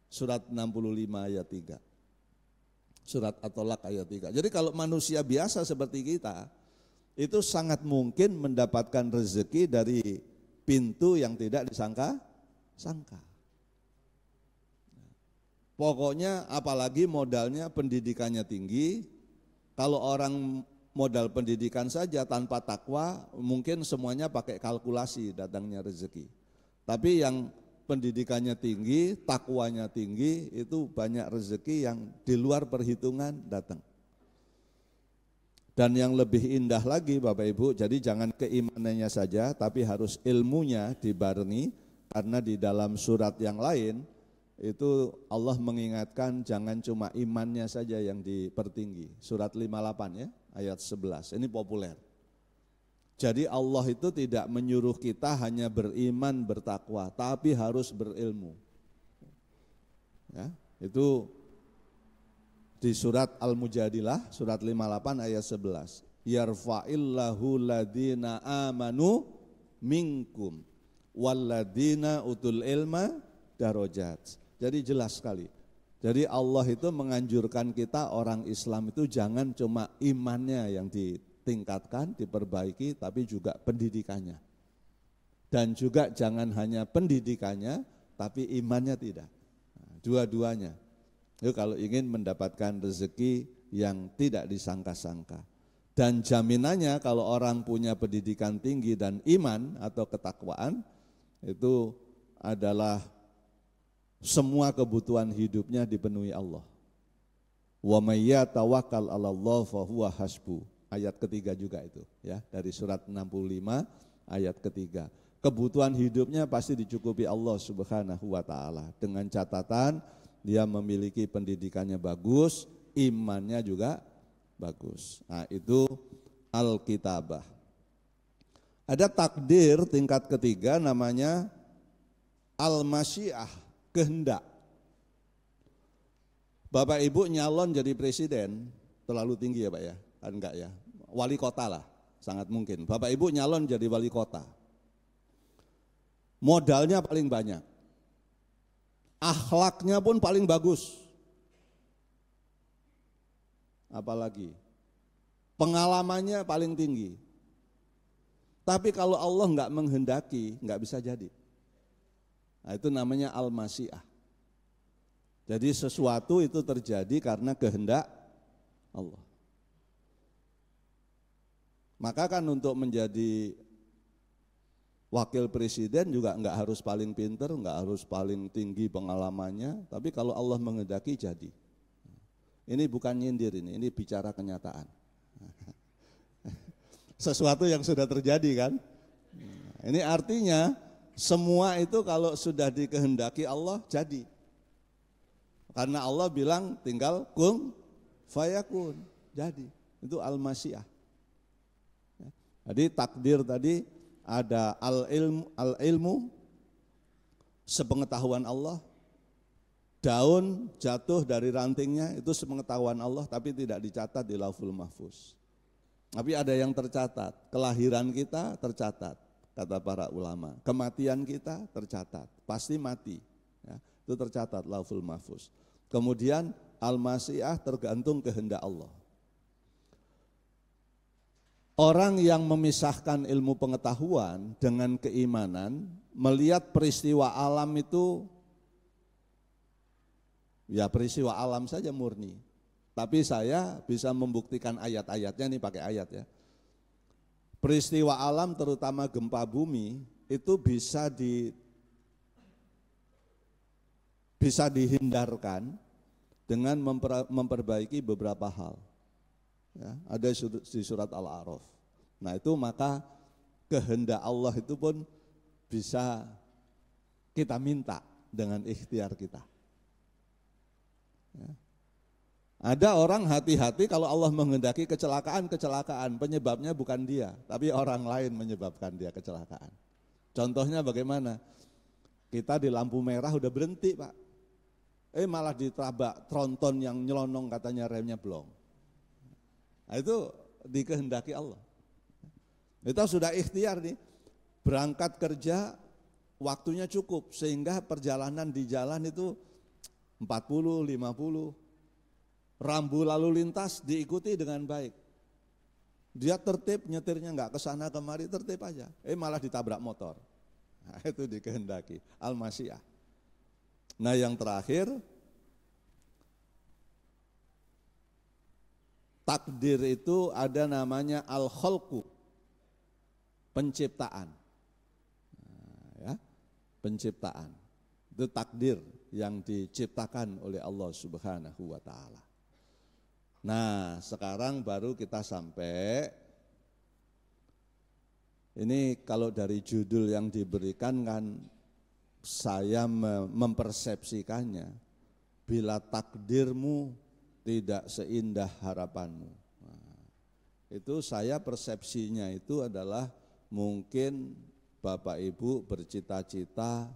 Surat 65 ayat 3. Surat At-Tolak ayat 3. Jadi kalau manusia biasa seperti kita, itu sangat mungkin mendapatkan rezeki dari pintu yang tidak disangka-sangka. Pokoknya apalagi modalnya pendidikannya tinggi, kalau orang modal pendidikan saja tanpa takwa, mungkin semuanya pakai kalkulasi datangnya rezeki. Tapi yang pendidikannya tinggi, takwanya tinggi, itu banyak rezeki yang di luar perhitungan datang. Dan yang lebih indah lagi Bapak Ibu, jadi jangan keimanannya saja, tapi harus ilmunya dibarengi, karena di dalam surat yang lain, itu Allah mengingatkan jangan cuma imannya saja yang dipertinggi. Surat 58 ya, ayat 11, ini populer. Jadi Allah itu tidak menyuruh kita hanya beriman, bertakwa, tapi harus berilmu. Ya, itu di surat Al-Mujadilah, surat 58 ayat 11. Yarfa'illahu ladina amanu minkum walladina utul ilma darajat. Jadi jelas sekali. Jadi Allah itu menganjurkan kita orang Islam itu jangan cuma imannya yang ditingkatkan, diperbaiki, tapi juga pendidikannya. Dan juga jangan hanya pendidikannya, tapi imannya tidak. Nah, dua-duanya. Itu kalau ingin mendapatkan rezeki yang tidak disangka-sangka. Dan jaminannya kalau orang punya pendidikan tinggi dan iman atau ketakwaan, itu adalah semua kebutuhan hidupnya dipenuhi Allah. Wa may yatawakkal 'alallah fa huwa hasbuh. Ayat ketiga juga itu ya, dari surat 65 ayat ketiga. Kebutuhan hidupnya pasti dicukupi Allah Subhanahu wa taala, dengan catatan dia memiliki pendidikannya bagus, imannya juga bagus. Nah, itu Alkitabah. Ada takdir tingkat ketiga namanya al-masyiah, kehendak. Bapak Ibu nyalon jadi presiden, terlalu tinggi ya Pak ya? Kan enggak ya? Wali kota lah, sangat mungkin. Bapak Ibu nyalon jadi wali kota. Modalnya paling banyak. Akhlaknya pun paling bagus. Apalagi pengalamannya paling tinggi. Tapi kalau Allah enggak menghendaki, enggak bisa jadi. Nah, itu namanya al-masyiah. Jadi sesuatu itu terjadi karena kehendak Allah. Maka kan untuk menjadi wakil presiden juga enggak harus paling pinter, enggak harus paling tinggi pengalamannya, tapi kalau Allah menghendaki jadi. Ini bukan nyindir ini bicara kenyataan. Sesuatu yang sudah terjadi kan. Ini artinya semua itu kalau sudah dikehendaki Allah jadi. Karena Allah bilang tinggal kun fayakun, jadi. Itu al-masyiah. Jadi takdir tadi ada al-ilmu sepengetahuan Allah. Daun jatuh dari rantingnya itu sepengetahuan Allah tapi tidak dicatat di Lauhul Mahfuz. Tapi ada yang tercatat, kelahiran kita tercatat, kata para ulama. Kematian kita tercatat, pasti mati. Ya, itu tercatat Lauhul Mahfuz. Kemudian al-masyiah tergantung kehendak Allah. Orang yang memisahkan ilmu pengetahuan dengan keimanan, melihat peristiwa alam itu, ya peristiwa alam saja murni. Tapi saya bisa membuktikan ayat-ayatnya, ini pakai ayat ya. Peristiwa alam terutama gempa bumi itu bisa dihindarkan dengan memperbaiki beberapa hal. Ya, ada di surat Al-A'raf. Nah itu maka kehendak Allah itu pun bisa kita minta dengan ikhtiar kita. Ya. Ada orang hati-hati kalau Allah menghendaki kecelakaan, penyebabnya bukan dia, tapi orang lain menyebabkan dia kecelakaan. Contohnya bagaimana? Kita di lampu merah udah berhenti Pak, malah ditabrak tronton yang nyelonong katanya remnya blong. Nah, itu dikehendaki Allah. Kita sudah ikhtiar nih, berangkat kerja waktunya cukup sehingga perjalanan di jalan itu 40, 50. Rambu lalu lintas diikuti dengan baik. Dia tertib, nyetirnya enggak kesana kemari, tertib aja. Malah ditabrak motor. Nah, itu dikehendaki, al-masyiah. Nah yang terakhir, takdir itu ada namanya al-khalqu, penciptaan. Nah, ya, penciptaan. Itu takdir yang diciptakan oleh Allah Subhanahu wa ta'ala. Nah sekarang baru kita sampai, ini kalau dari judul yang diberikan kan saya mempersepsikannya, bila takdirmu tidak seindah harapanmu. Nah, itu saya persepsinya itu adalah mungkin Bapak Ibu bercita-cita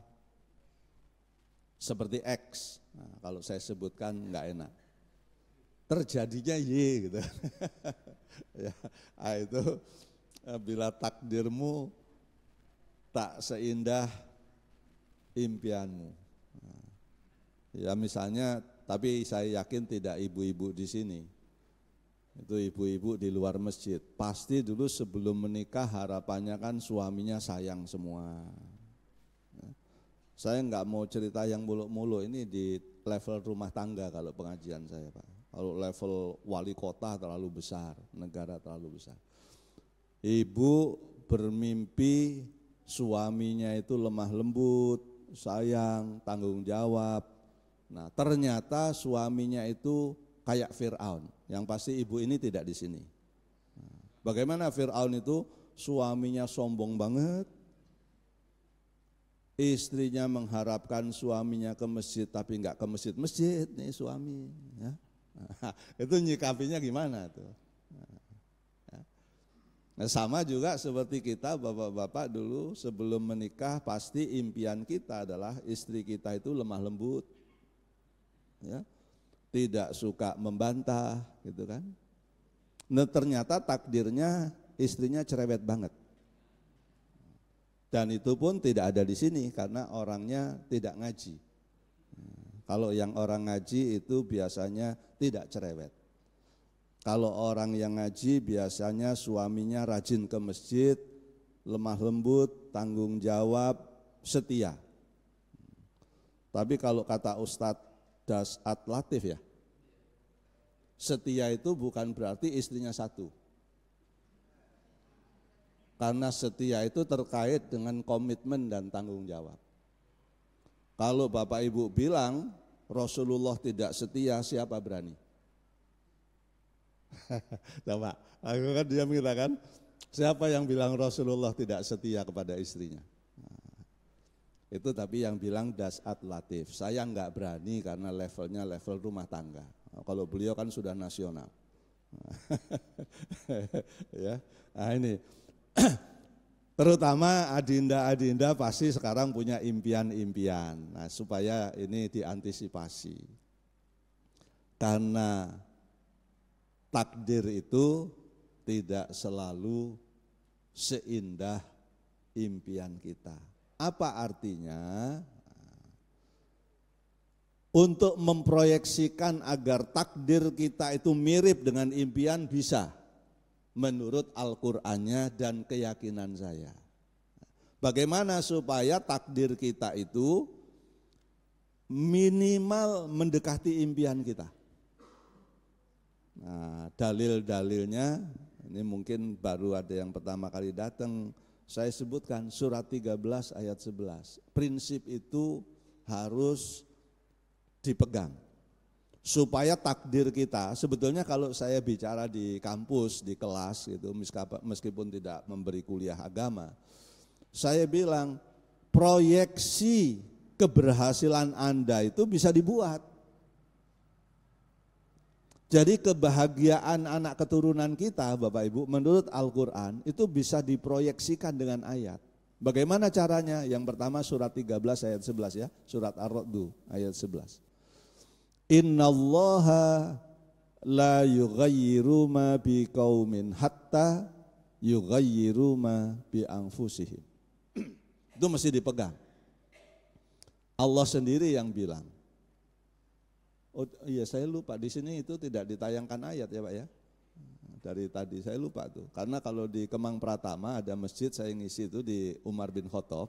seperti X, nah, kalau saya sebutkan enggak enak. Terjadinya Y gitu. Ya, nah itu bila takdirmu tak seindah impianmu. Nah, ya misalnya, tapi saya yakin tidak ibu-ibu di sini. Itu ibu-ibu di luar masjid. Pasti dulu sebelum menikah harapannya kan suaminya sayang semua. Nah, saya enggak mau cerita yang muluk-muluk, ini di level rumah tangga kalau pengajian saya Pak. Kalau level wali kota terlalu besar, negara terlalu besar. Ibu bermimpi suaminya itu lemah lembut, sayang, tanggung jawab. Nah ternyata suaminya itu kayak Fir'aun, yang pasti ibu ini tidak di sini. Nah, bagaimana Fir'aun itu? Suaminya sombong banget, istrinya mengharapkan suaminya ke masjid tapi enggak ke masjid-masjid nih suami. Ya. Nah, itu nyikapinya gimana tuh? Nah, ya. Nah, sama juga seperti kita bapak-bapak dulu sebelum menikah pasti impian kita adalah istri kita itu lemah lembut, ya, tidak suka membantah, gitu kan. Nah, ternyata takdirnya istrinya cerewet banget. Dan itu pun tidak ada di sini karena orangnya tidak ngaji. Kalau yang orang ngaji itu biasanya tidak cerewet. Kalau orang yang ngaji biasanya suaminya rajin ke masjid, lemah lembut, tanggung jawab, setia. Tapi kalau kata Ustadz Dasat Latif ya, setia itu bukan berarti istrinya satu. Karena setia itu terkait dengan komitmen dan tanggung jawab. Kalau Bapak Ibu bilang Rasulullah tidak setia, siapa berani? Coba, aku kan dia mengatakan, siapa yang bilang Rasulullah tidak setia kepada istrinya? Nah, itu tapi yang bilang Dasat Latif. Saya enggak berani karena levelnya level rumah tangga. Kalau beliau kan sudah nasional. Ya, nah ini. Terutama adinda-adinda pasti sekarang punya impian-impian. Nah, supaya ini diantisipasi. Karena takdir itu tidak selalu seindah impian kita. Apa artinya? Untuk memproyeksikan agar takdir kita itu mirip dengan impian bisa menurut Al-Qur'annya dan keyakinan saya. Bagaimana supaya takdir kita itu minimal mendekati impian kita? Nah, dalil-dalilnya ini mungkin baru ada yang pertama kali datang, saya sebutkan surat 13 ayat 11. Prinsip itu harus dipegang supaya takdir kita, sebetulnya kalau saya bicara di kampus, di kelas gitu, meskipun tidak memberi kuliah agama, saya bilang proyeksi keberhasilan Anda itu bisa dibuat. Jadi kebahagiaan anak keturunan kita Bapak Ibu menurut Al-Quran itu bisa diproyeksikan dengan ayat. Bagaimana caranya? Yang pertama surat 13 ayat 11 ya, surat Ar-Ra'd ayat 11. Innallaha la yughayyiru ma biqaumin hatta yughayyiru ma bi anfusihim. Itu mesti dipegang. Allah sendiri yang bilang. Oh iya, saya lupa di sini itu tidak ditayangkan ayat ya Pak ya. Dari tadi saya lupa tuh. Karena kalau di Kemang Pratama ada masjid saya ngisi itu di Umar bin Khattab.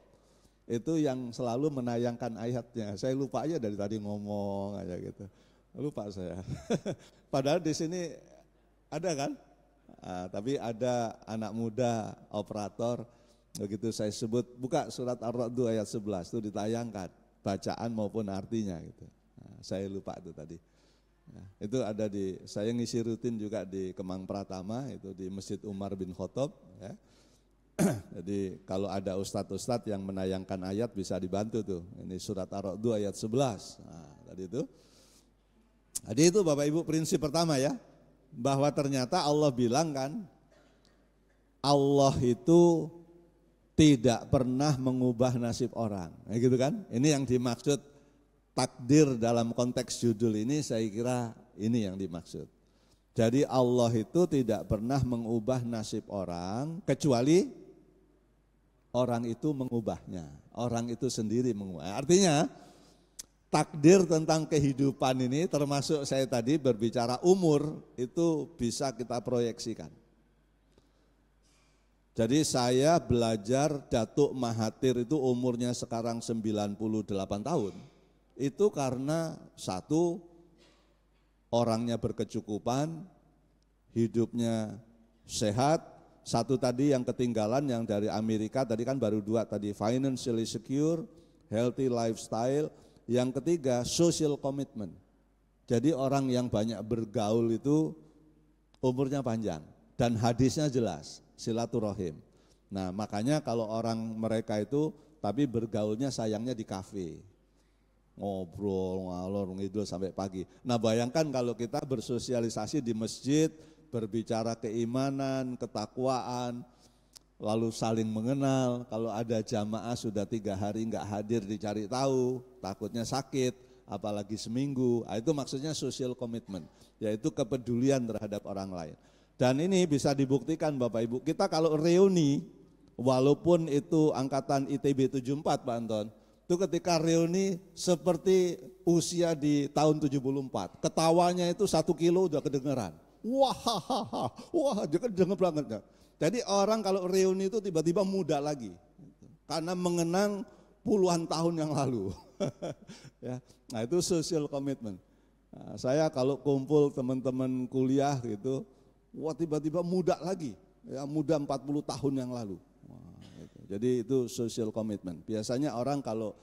Itu yang selalu menayangkan ayatnya. Saya lupa aja dari tadi ngomong aja gitu. Lupa saya. Padahal di sini ada kan? Nah, tapi ada anak muda operator, begitu saya sebut buka surat Ar-Ra'd ayat 11 itu ditayangkan bacaan maupun artinya gitu. Nah, saya lupa itu tadi. Nah, itu ada di, saya ngisi rutin juga di Kemang Pratama itu di Masjid Umar bin Khattab ya. Jadi kalau ada ustadz-ustadz yang menayangkan ayat bisa dibantu tuh. Ini surat Ar-Ra'd ayat 11. Nah, tadi itu. Jadi itu Bapak Ibu prinsip pertama ya. Bahwa ternyata Allah bilang kan, Allah itu tidak pernah mengubah nasib orang. Nah, gitu kan? Ini yang dimaksud takdir dalam konteks judul ini, saya kira ini yang dimaksud. Jadi Allah itu tidak pernah mengubah nasib orang kecuali orang itu mengubahnya, orang itu sendiri mengubah. Artinya takdir tentang kehidupan ini termasuk saya tadi berbicara umur itu bisa kita proyeksikan. Jadi saya belajar Datuk Mahathir itu umurnya sekarang 98 tahun. Itu karena satu, orangnya berkecukupan, hidupnya sehat. Satu tadi yang ketinggalan yang dari Amerika, tadi kan baru dua tadi, financially secure, healthy lifestyle. Yang ketiga, social commitment. Jadi orang yang banyak bergaul itu umurnya panjang dan hadisnya jelas, silaturahim. Nah makanya kalau orang mereka itu tapi bergaulnya sayangnya di kafe, ngobrol ngalor ngidul sampai pagi. Nah bayangkan kalau kita bersosialisasi di masjid berbicara keimanan, ketakwaan, lalu saling mengenal. Kalau ada jamaah sudah 3 hari nggak hadir dicari tahu, takutnya sakit, apalagi seminggu. Itu maksudnya social commitment, yaitu kepedulian terhadap orang lain. Dan ini bisa dibuktikan Bapak Ibu, kita kalau reuni, walaupun itu angkatan ITB 74 Pak Anton, itu ketika reuni seperti usia di tahun 74, ketawanya itu 1 kilo udah kedengeran. Wah, kedengeran banget. Jadi orang kalau reuni itu tiba-tiba muda lagi, karena mengenang puluhan tahun yang lalu. Ya, nah itu social commitment. Nah, saya kalau kumpul teman-teman kuliah gitu, wah tiba-tiba muda lagi, ya muda 40 tahun yang lalu. Wah, gitu. Jadi itu social commitment. Biasanya orang kalau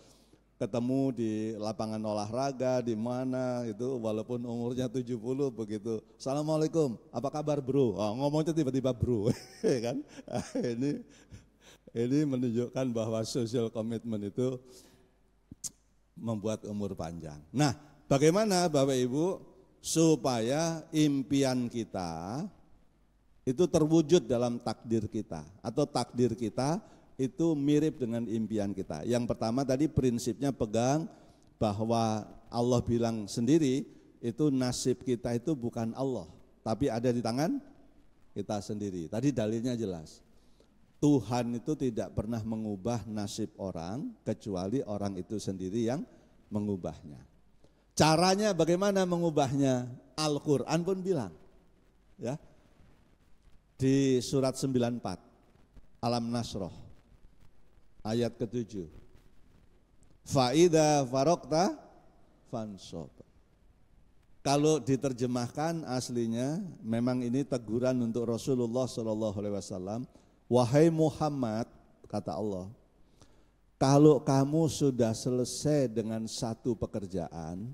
ketemu di lapangan olahraga di mana itu, walaupun umurnya 70 begitu, Assalamualaikum, apa kabar bro? Oh, ngomongnya tiba-tiba bro, kan? Ini menunjukkan bahwa social commitment itu membuat umur panjang. Nah, bagaimana Bapak Ibu supaya impian kita itu terwujud dalam takdir kita, atau takdir kita itu mirip dengan impian kita. Yang pertama tadi prinsipnya pegang bahwa Allah bilang sendiri itu nasib kita itu bukan Allah, tapi ada di tangan kita sendiri. Tadi dalilnya jelas. Tuhan itu tidak pernah mengubah nasib orang kecuali orang itu sendiri yang mengubahnya. Caranya bagaimana mengubahnya? Al-Qur'an pun bilang, ya, di surat 94 Alam Nasroh ayat ke-7, Fa'idha farokta fansob. Kalau diterjemahkan aslinya memang ini teguran untuk Rasulullah SAW. Wahai Muhammad, kata Allah, kalau kamu sudah selesai dengan satu pekerjaan,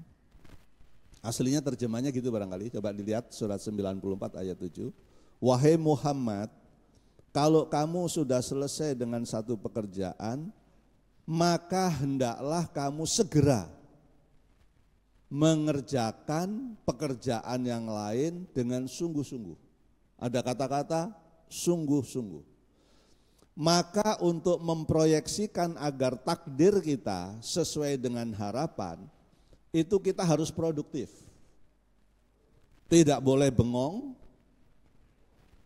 aslinya terjemahnya gitu barangkali, coba dilihat surat 94 ayat 7. Wahai Muhammad, kalau kamu sudah selesai dengan satu pekerjaan, maka hendaklah kamu segera mengerjakan pekerjaan yang lain dengan sungguh-sungguh. Ada kata-kata sungguh-sungguh. Maka untuk memproyeksikan agar takdir kita sesuai dengan harapan, itu kita harus produktif. Tidak boleh bengong,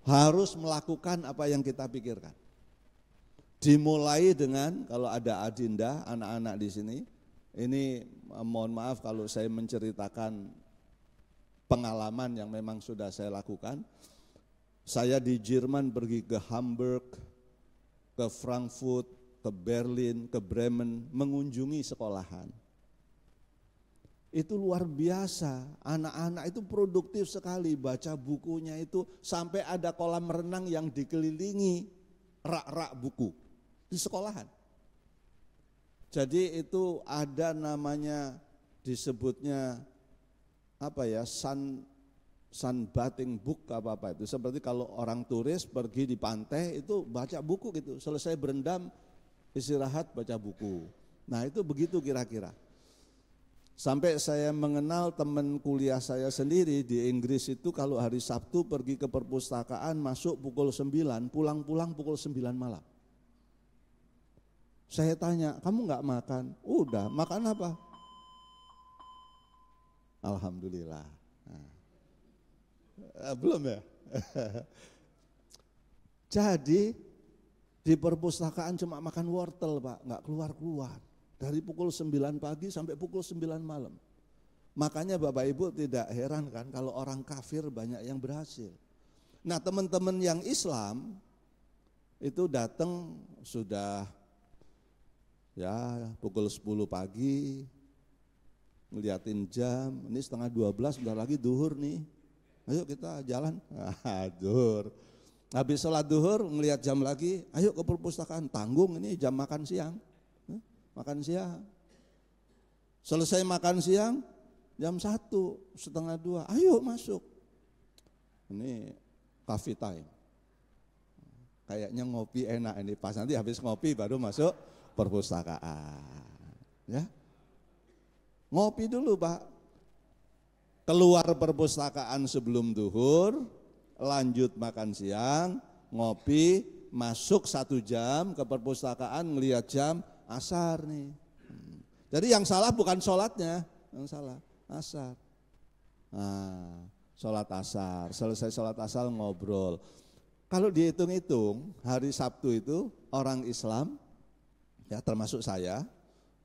harus melakukan apa yang kita pikirkan. Dimulai dengan, kalau ada adinda, anak-anak di sini, ini mohon maaf kalau saya menceritakan pengalaman yang memang sudah saya lakukan. Saya di Jerman pergi ke Hamburg, ke Frankfurt, ke Berlin, ke Bremen, mengunjungi sekolahan. Itu luar biasa, anak-anak itu produktif sekali, baca bukunya itu sampai ada kolam renang yang dikelilingi rak-rak buku di sekolahan. Jadi itu ada namanya, disebutnya apa ya, sunbathing book apa itu, seperti kalau orang turis pergi di pantai itu baca buku gitu, selesai berendam istirahat baca buku. Nah itu begitu kira-kira. Sampai saya mengenal teman kuliah saya sendiri di Inggris itu, kalau hari Sabtu pergi ke perpustakaan, masuk pukul 9, pulang pukul 9 malam. Saya tanya, kamu nggak makan? Udah, makan apa? Alhamdulillah. Belum ya? Jadi di perpustakaan cuma makan wortel Pak, nggak keluar-keluar. Dari pukul 9 pagi sampai pukul 9 malam. Makanya Bapak Ibu tidak heran kan kalau orang kafir banyak yang berhasil. Nah teman-teman yang Islam itu datang sudah ya pukul 10 pagi, ngeliatin jam, ini setengah 12, bentar lagi duhur nih. Ayo kita jalan, duhur. Habis sholat duhur ngelihat jam lagi, ayo ke perpustakaan, tanggung ini jam makan siang. Makan siang. Selesai makan siang, jam 1:30, ayo masuk. Ini coffee time. Kayaknya ngopi enak ini, pas nanti habis ngopi baru masuk perpustakaan. Ya. Ngopi dulu Pak. Keluar perpustakaan sebelum duhur, lanjut makan siang, ngopi, masuk 1 jam ke perpustakaan ngelihat jam asar nih. Jadi yang salah bukan sholatnya, yang salah asar. Nah, sholat asar, selesai sholat asar ngobrol. Kalau dihitung-hitung hari Sabtu itu orang Islam, ya termasuk saya,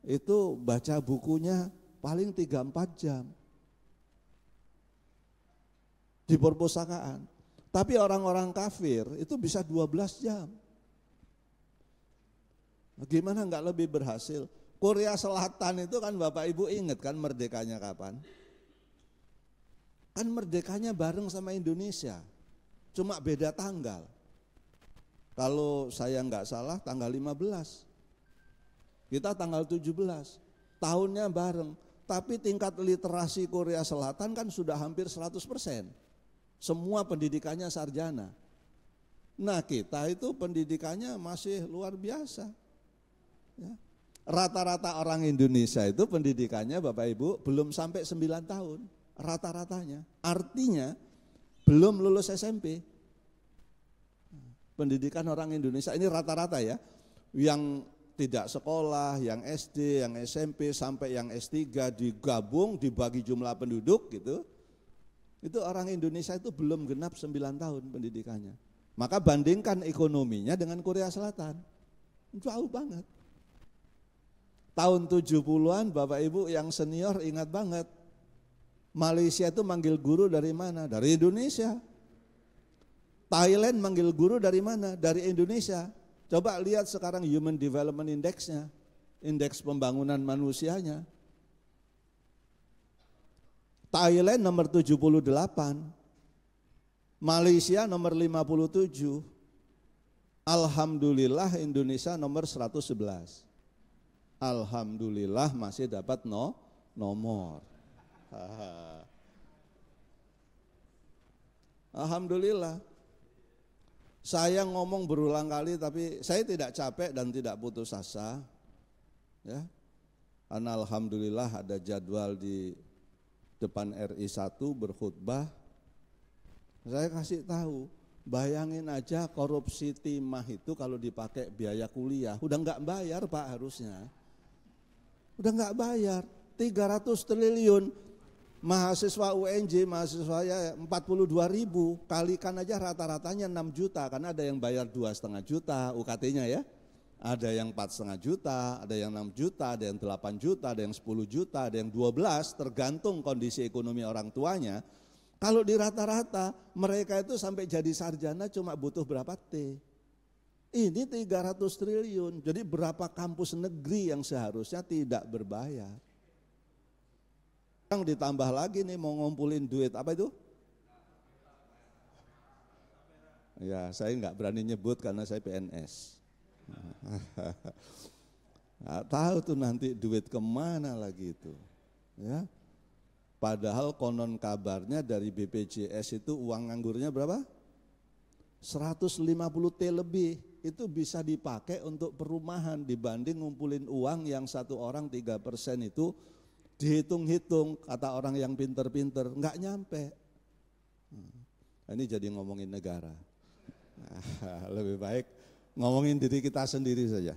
itu baca bukunya paling 3-4 jam di perpustakaan. Tapi orang-orang kafir itu bisa 12 jam. Gimana enggak lebih berhasil? Korea Selatan itu kan Bapak Ibu ingat kan merdekanya kapan? Kan merdekanya bareng sama Indonesia, cuma beda tanggal. Kalau saya enggak salah tanggal 15, kita tanggal 17, tahunnya bareng. Tapi tingkat literasi Korea Selatan kan sudah hampir 100%. Semua pendidikannya sarjana. Nah kita itu pendidikannya masih luar biasa. Ya. Rata-rata orang Indonesia itu pendidikannya Bapak Ibu belum sampai 9 tahun. Rata-ratanya. Artinya belum lulus SMP. Pendidikan orang Indonesia ini rata-rata ya. Yang tidak sekolah, yang SD, yang SMP sampai yang S3 digabung dibagi jumlah penduduk gitu. Itu orang Indonesia itu belum genap 9 tahun pendidikannya. Maka bandingkan ekonominya dengan Korea Selatan. Jauh banget. Tahun 70-an Bapak Ibu yang senior ingat banget. Malaysia itu manggil guru dari mana? Dari Indonesia. Thailand manggil guru dari mana? Dari Indonesia. Coba lihat sekarang Human Development Index-nya. Indeks pembangunan manusianya. Thailand nomor 78. Malaysia nomor 57. Alhamdulillah Indonesia nomor 111. Alhamdulillah masih dapat nomor. Alhamdulillah. Saya ngomong berulang kali tapi saya tidak capek dan tidak putus asa. Ya. Karena alhamdulillah ada jadwal di depan RI 1 berkhutbah. Saya kasih tahu, bayangin aja korupsi timah itu kalau dipakai biaya kuliah, udah enggak bayar Pak harusnya. Udah enggak bayar, 300 triliun. Mahasiswa UNJ, mahasiswa ya 42.000, kalikan aja rata-ratanya 6 juta, karena ada yang bayar 2,5 juta UKT-nya ya. Ada yang 4,5 juta, ada yang 6 juta, ada yang 8 juta, ada yang 10 juta, ada yang 12, tergantung kondisi ekonomi orang tuanya. Kalau di rata-rata mereka itu sampai jadi sarjana cuma butuh berapa T. Ini 300 triliun, jadi berapa kampus negeri yang seharusnya tidak berbayar. Yang ditambah lagi nih mau ngumpulin duit apa itu? Ya saya nggak berani nyebut karena saya PNS. Nggak tahu tuh nanti duit kemana lagi itu. Ya. Padahal konon kabarnya dari BPJS itu uang nganggurnya berapa? 150 T lebih. Itu bisa dipakai untuk perumahan dibanding ngumpulin uang yang satu orang 3% itu dihitung-hitung kata orang yang pinter-pinter nggak nyampe. Ini jadi ngomongin negara. Lebih baik ngomongin diri kita sendiri saja.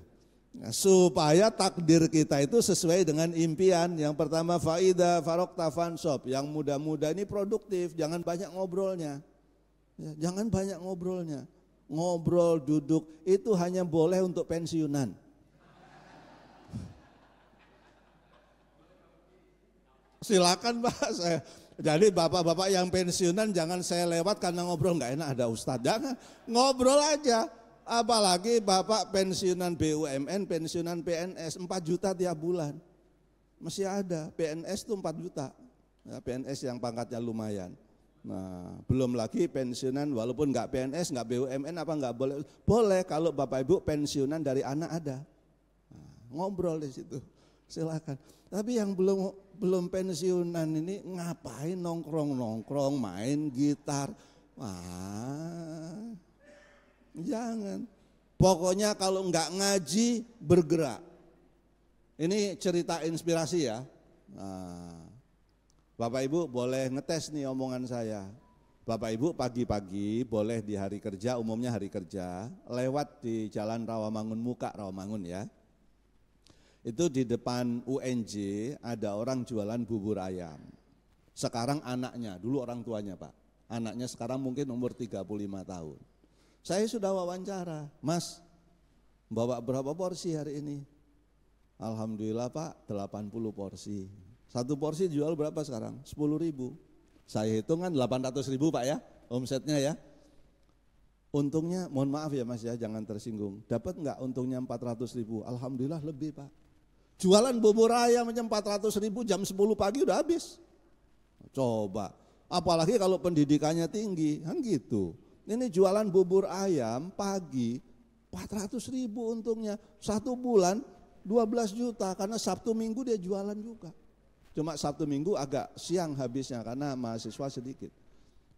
Supaya takdir kita itu sesuai dengan impian. Yang pertama faida farokta fansop, yang muda-muda ini produktif, jangan banyak ngobrolnya. Jangan banyak ngobrolnya. Ngobrol, duduk itu hanya boleh untuk pensiunan. Silakan Pak, jadi bapak-bapak yang pensiunan jangan saya lewat karena ngobrol nggak enak ada Ustadz, jangan ngobrol aja. Apalagi bapak pensiunan BUMN, pensiunan PNS 4 juta tiap bulan, masih ada PNS itu 4 juta, ya, PNS yang pangkatnya lumayan. Nah belum lagi pensiunan walaupun nggak PNS, nggak BUMN apa nggak boleh, boleh kalau bapak ibu pensiunan dari anak ada, nah, ngobrol di situ, silakan. Tapi yang belum pensiunan ini ngapain nongkrong main gitar, wah jangan. Pokoknya kalau enggak ngaji bergerak. Ini cerita inspirasi ya. Nah, Bapak Ibu boleh ngetes nih omongan saya. Bapak Ibu pagi-pagi boleh di hari kerja, umumnya hari kerja, lewat di Jalan Rawamangun Muka, Rawamangun ya. Itu di depan UNJ ada orang jualan bubur ayam. Sekarang anaknya, dulu orang tuanya Pak. Anaknya sekarang mungkin umur 35 tahun. Saya sudah wawancara, Mas, bawa berapa porsi hari ini? Alhamdulillah Pak, 80 porsi. Satu porsi jual berapa sekarang? 10.000. Saya hitung kan 800.000 Pak ya, omsetnya ya. Untungnya, mohon maaf ya Mas ya, jangan tersinggung. Dapat enggak untungnya 400.000? Alhamdulillah lebih Pak. Jualan bubur ayam aja 400.000 jam 10 pagi udah habis. Coba, apalagi kalau pendidikannya tinggi, kan gitu. Ini jualan bubur ayam pagi 400.000 untungnya. 1 bulan 12 juta karena Sabtu Minggu dia jualan juga. Cuma Sabtu Minggu agak siang habisnya karena mahasiswa sedikit.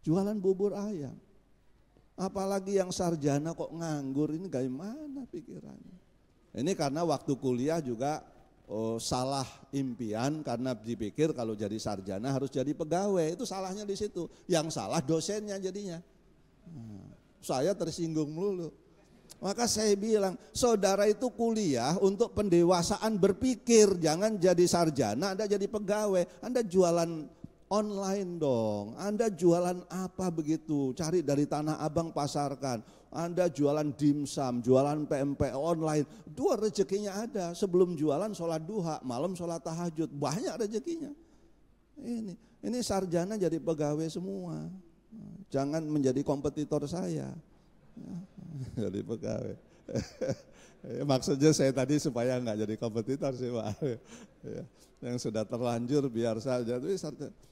Jualan bubur ayam. Apalagi yang sarjana kok nganggur, ini gimana pikirannya. Ini karena waktu kuliah juga salah impian karena dipikir kalau jadi sarjana harus jadi pegawai. Itu salahnya di situ. Yang salah dosennya jadinya. Saya tersinggung melulu. Maka saya bilang, saudara itu kuliah untuk pendewasaan berpikir, jangan jadi sarjana, Anda jadi pegawai, Anda jualan online dong, Anda jualan apa begitu, cari dari Tanah Abang pasarkan, Anda jualan dimsum, jualan PMP online, dua rezekinya ada, sebelum jualan sholat duha, malam sholat tahajud, banyak rezekinya. Ini sarjana jadi pegawai semua, jangan menjadi kompetitor saya. Jadi pegawai. Maksudnya saya tadi supaya enggak jadi kompetitor sih Pak. Yang sudah terlanjur biar saja.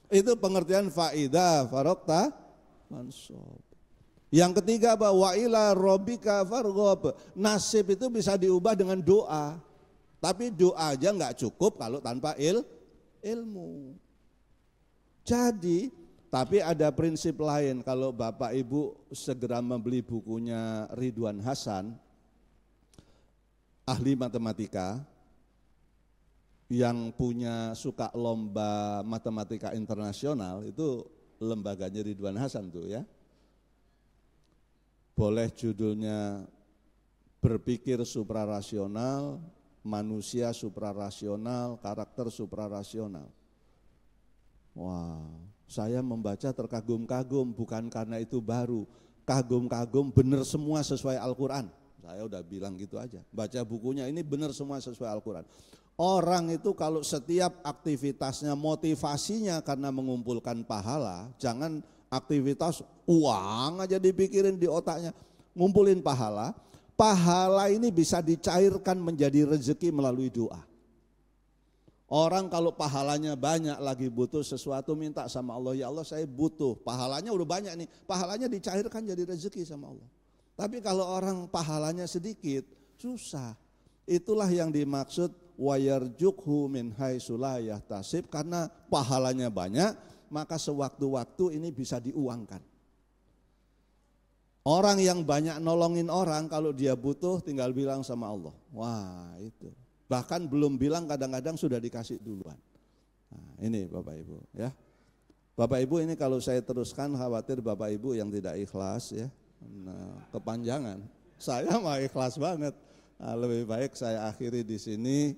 Itu pengertian faidah farokta mansob. Yang ketiga wa ila rabbika farghab. Nasib itu bisa diubah dengan doa. Tapi doa aja enggak cukup kalau tanpa ilmu. Jadi tapi ada prinsip lain, kalau Bapak Ibu segera membeli bukunya Ridwan Hasan, ahli matematika, yang punya suka lomba matematika internasional, itu lembaganya Ridwan Hasan tuh ya. Boleh judulnya Berpikir Suprarasional, Manusia Suprarasional, Karakter Suprarasional. Wow. Saya membaca terkagum-kagum, bukan karena itu baru. Kagum-kagum benar semua sesuai Al-Quran. Saya udah bilang gitu aja. Baca bukunya ini benar semua sesuai Al-Quran. Orang itu kalau setiap aktivitasnya motivasinya karena mengumpulkan pahala, jangan aktivitas uang aja dipikirin di otaknya. Ngumpulin pahala, pahala ini bisa dicairkan menjadi rezeki melalui doa. Orang kalau pahalanya banyak lagi butuh sesuatu minta sama Allah, ya Allah saya butuh, pahalanya udah banyak nih, pahalanya dicairkan jadi rezeki sama Allah. Tapi kalau orang pahalanya sedikit, susah. Itulah yang dimaksud wayarjukhu min haitsu la yahtasib, karena pahalanya banyak, maka sewaktu-waktu ini bisa diuangkan. Orang yang banyak nolongin orang kalau dia butuh tinggal bilang sama Allah. Wah, itu. Bahkan belum bilang kadang-kadang sudah dikasih duluan. Nah, ini Bapak Ibu ya. Bapak Ibu ini kalau saya teruskan khawatir Bapak Ibu yang tidak ikhlas ya. Nah, kepanjangan. Saya mah ikhlas banget. Nah, lebih baik saya akhiri di sini.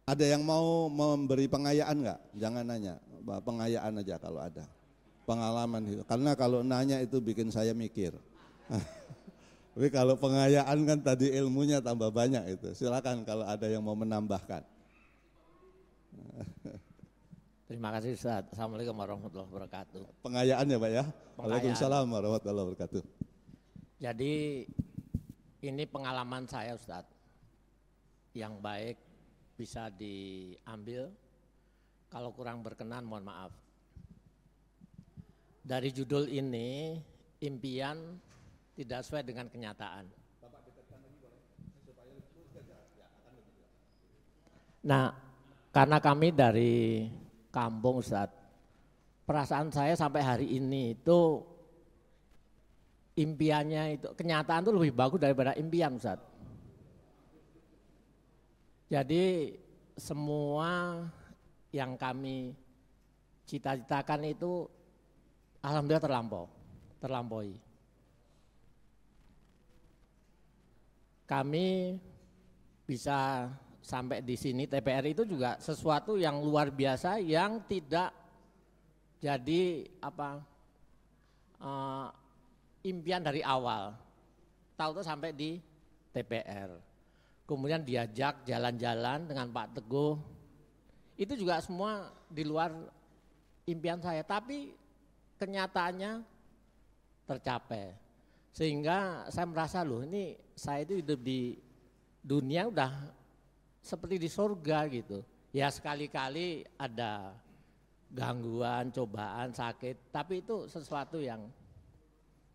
Ada yang mau memberi pengayaan enggak? Jangan nanya. Pengayaan aja kalau ada. Pengalaman itu. Karena kalau nanya itu bikin saya mikir. Tapi kalau pengayaan kan tadi ilmunya tambah banyak itu. Silakan kalau ada yang mau menambahkan. Terima kasih Ustaz. Assalamualaikum warahmatullahi wabarakatuh. Pengayaan ya Pak ya. Waalaikumsalam warahmatullahi wabarakatuh. Jadi ini pengalaman saya Ustaz. Yang baik bisa diambil. Kalau kurang berkenan mohon maaf. Dari judul ini impian tidak sesuai dengan kenyataan. Nah, karena kami dari kampung Ustaz, perasaan saya sampai hari ini itu impiannya itu, kenyataan itu lebih bagus daripada impian Ustaz. Jadi semua yang kami cita-citakan itu alhamdulillah terlampaui. Kami bisa sampai di sini, TPR itu juga sesuatu yang luar biasa yang tidak jadi impian dari awal. Tahu tuh sampai di TPR. Kemudian diajak jalan-jalan dengan Pak Teguh. Itu juga semua di luar impian saya, tapi kenyataannya tercapai. Sehingga saya merasa loh, ini saya itu hidup di dunia udah seperti di surga gitu. Ya sekali-kali ada gangguan, cobaan, sakit, tapi itu sesuatu yang,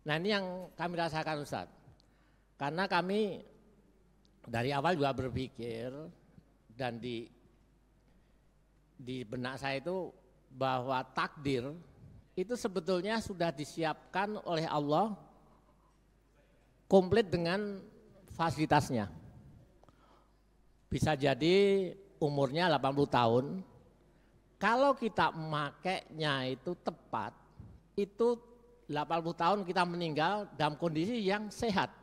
nah ini yang kami rasakan Ustaz. Karena kami dari awal juga berpikir dan di benak saya itu bahwa takdir itu sebetulnya sudah disiapkan oleh Allah komplit dengan fasilitasnya. Bisa jadi umurnya 80 tahun, kalau kita memakainya itu tepat, itu 80 tahun kita meninggal dalam kondisi yang sehat.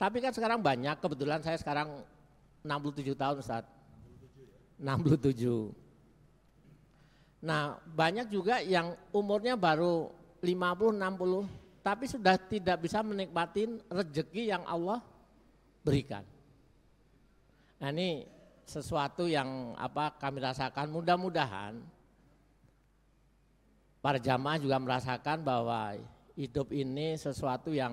Tapi kan sekarang banyak, kebetulan saya sekarang 67 tahun Ustaz. 67. Nah banyak juga yang umurnya baru 50, 60, tapi sudah tidak bisa menikmati rezeki yang Allah berikan. Nah ini sesuatu yang kami rasakan, mudah-mudahan para jamaah juga merasakan bahwa hidup ini sesuatu yang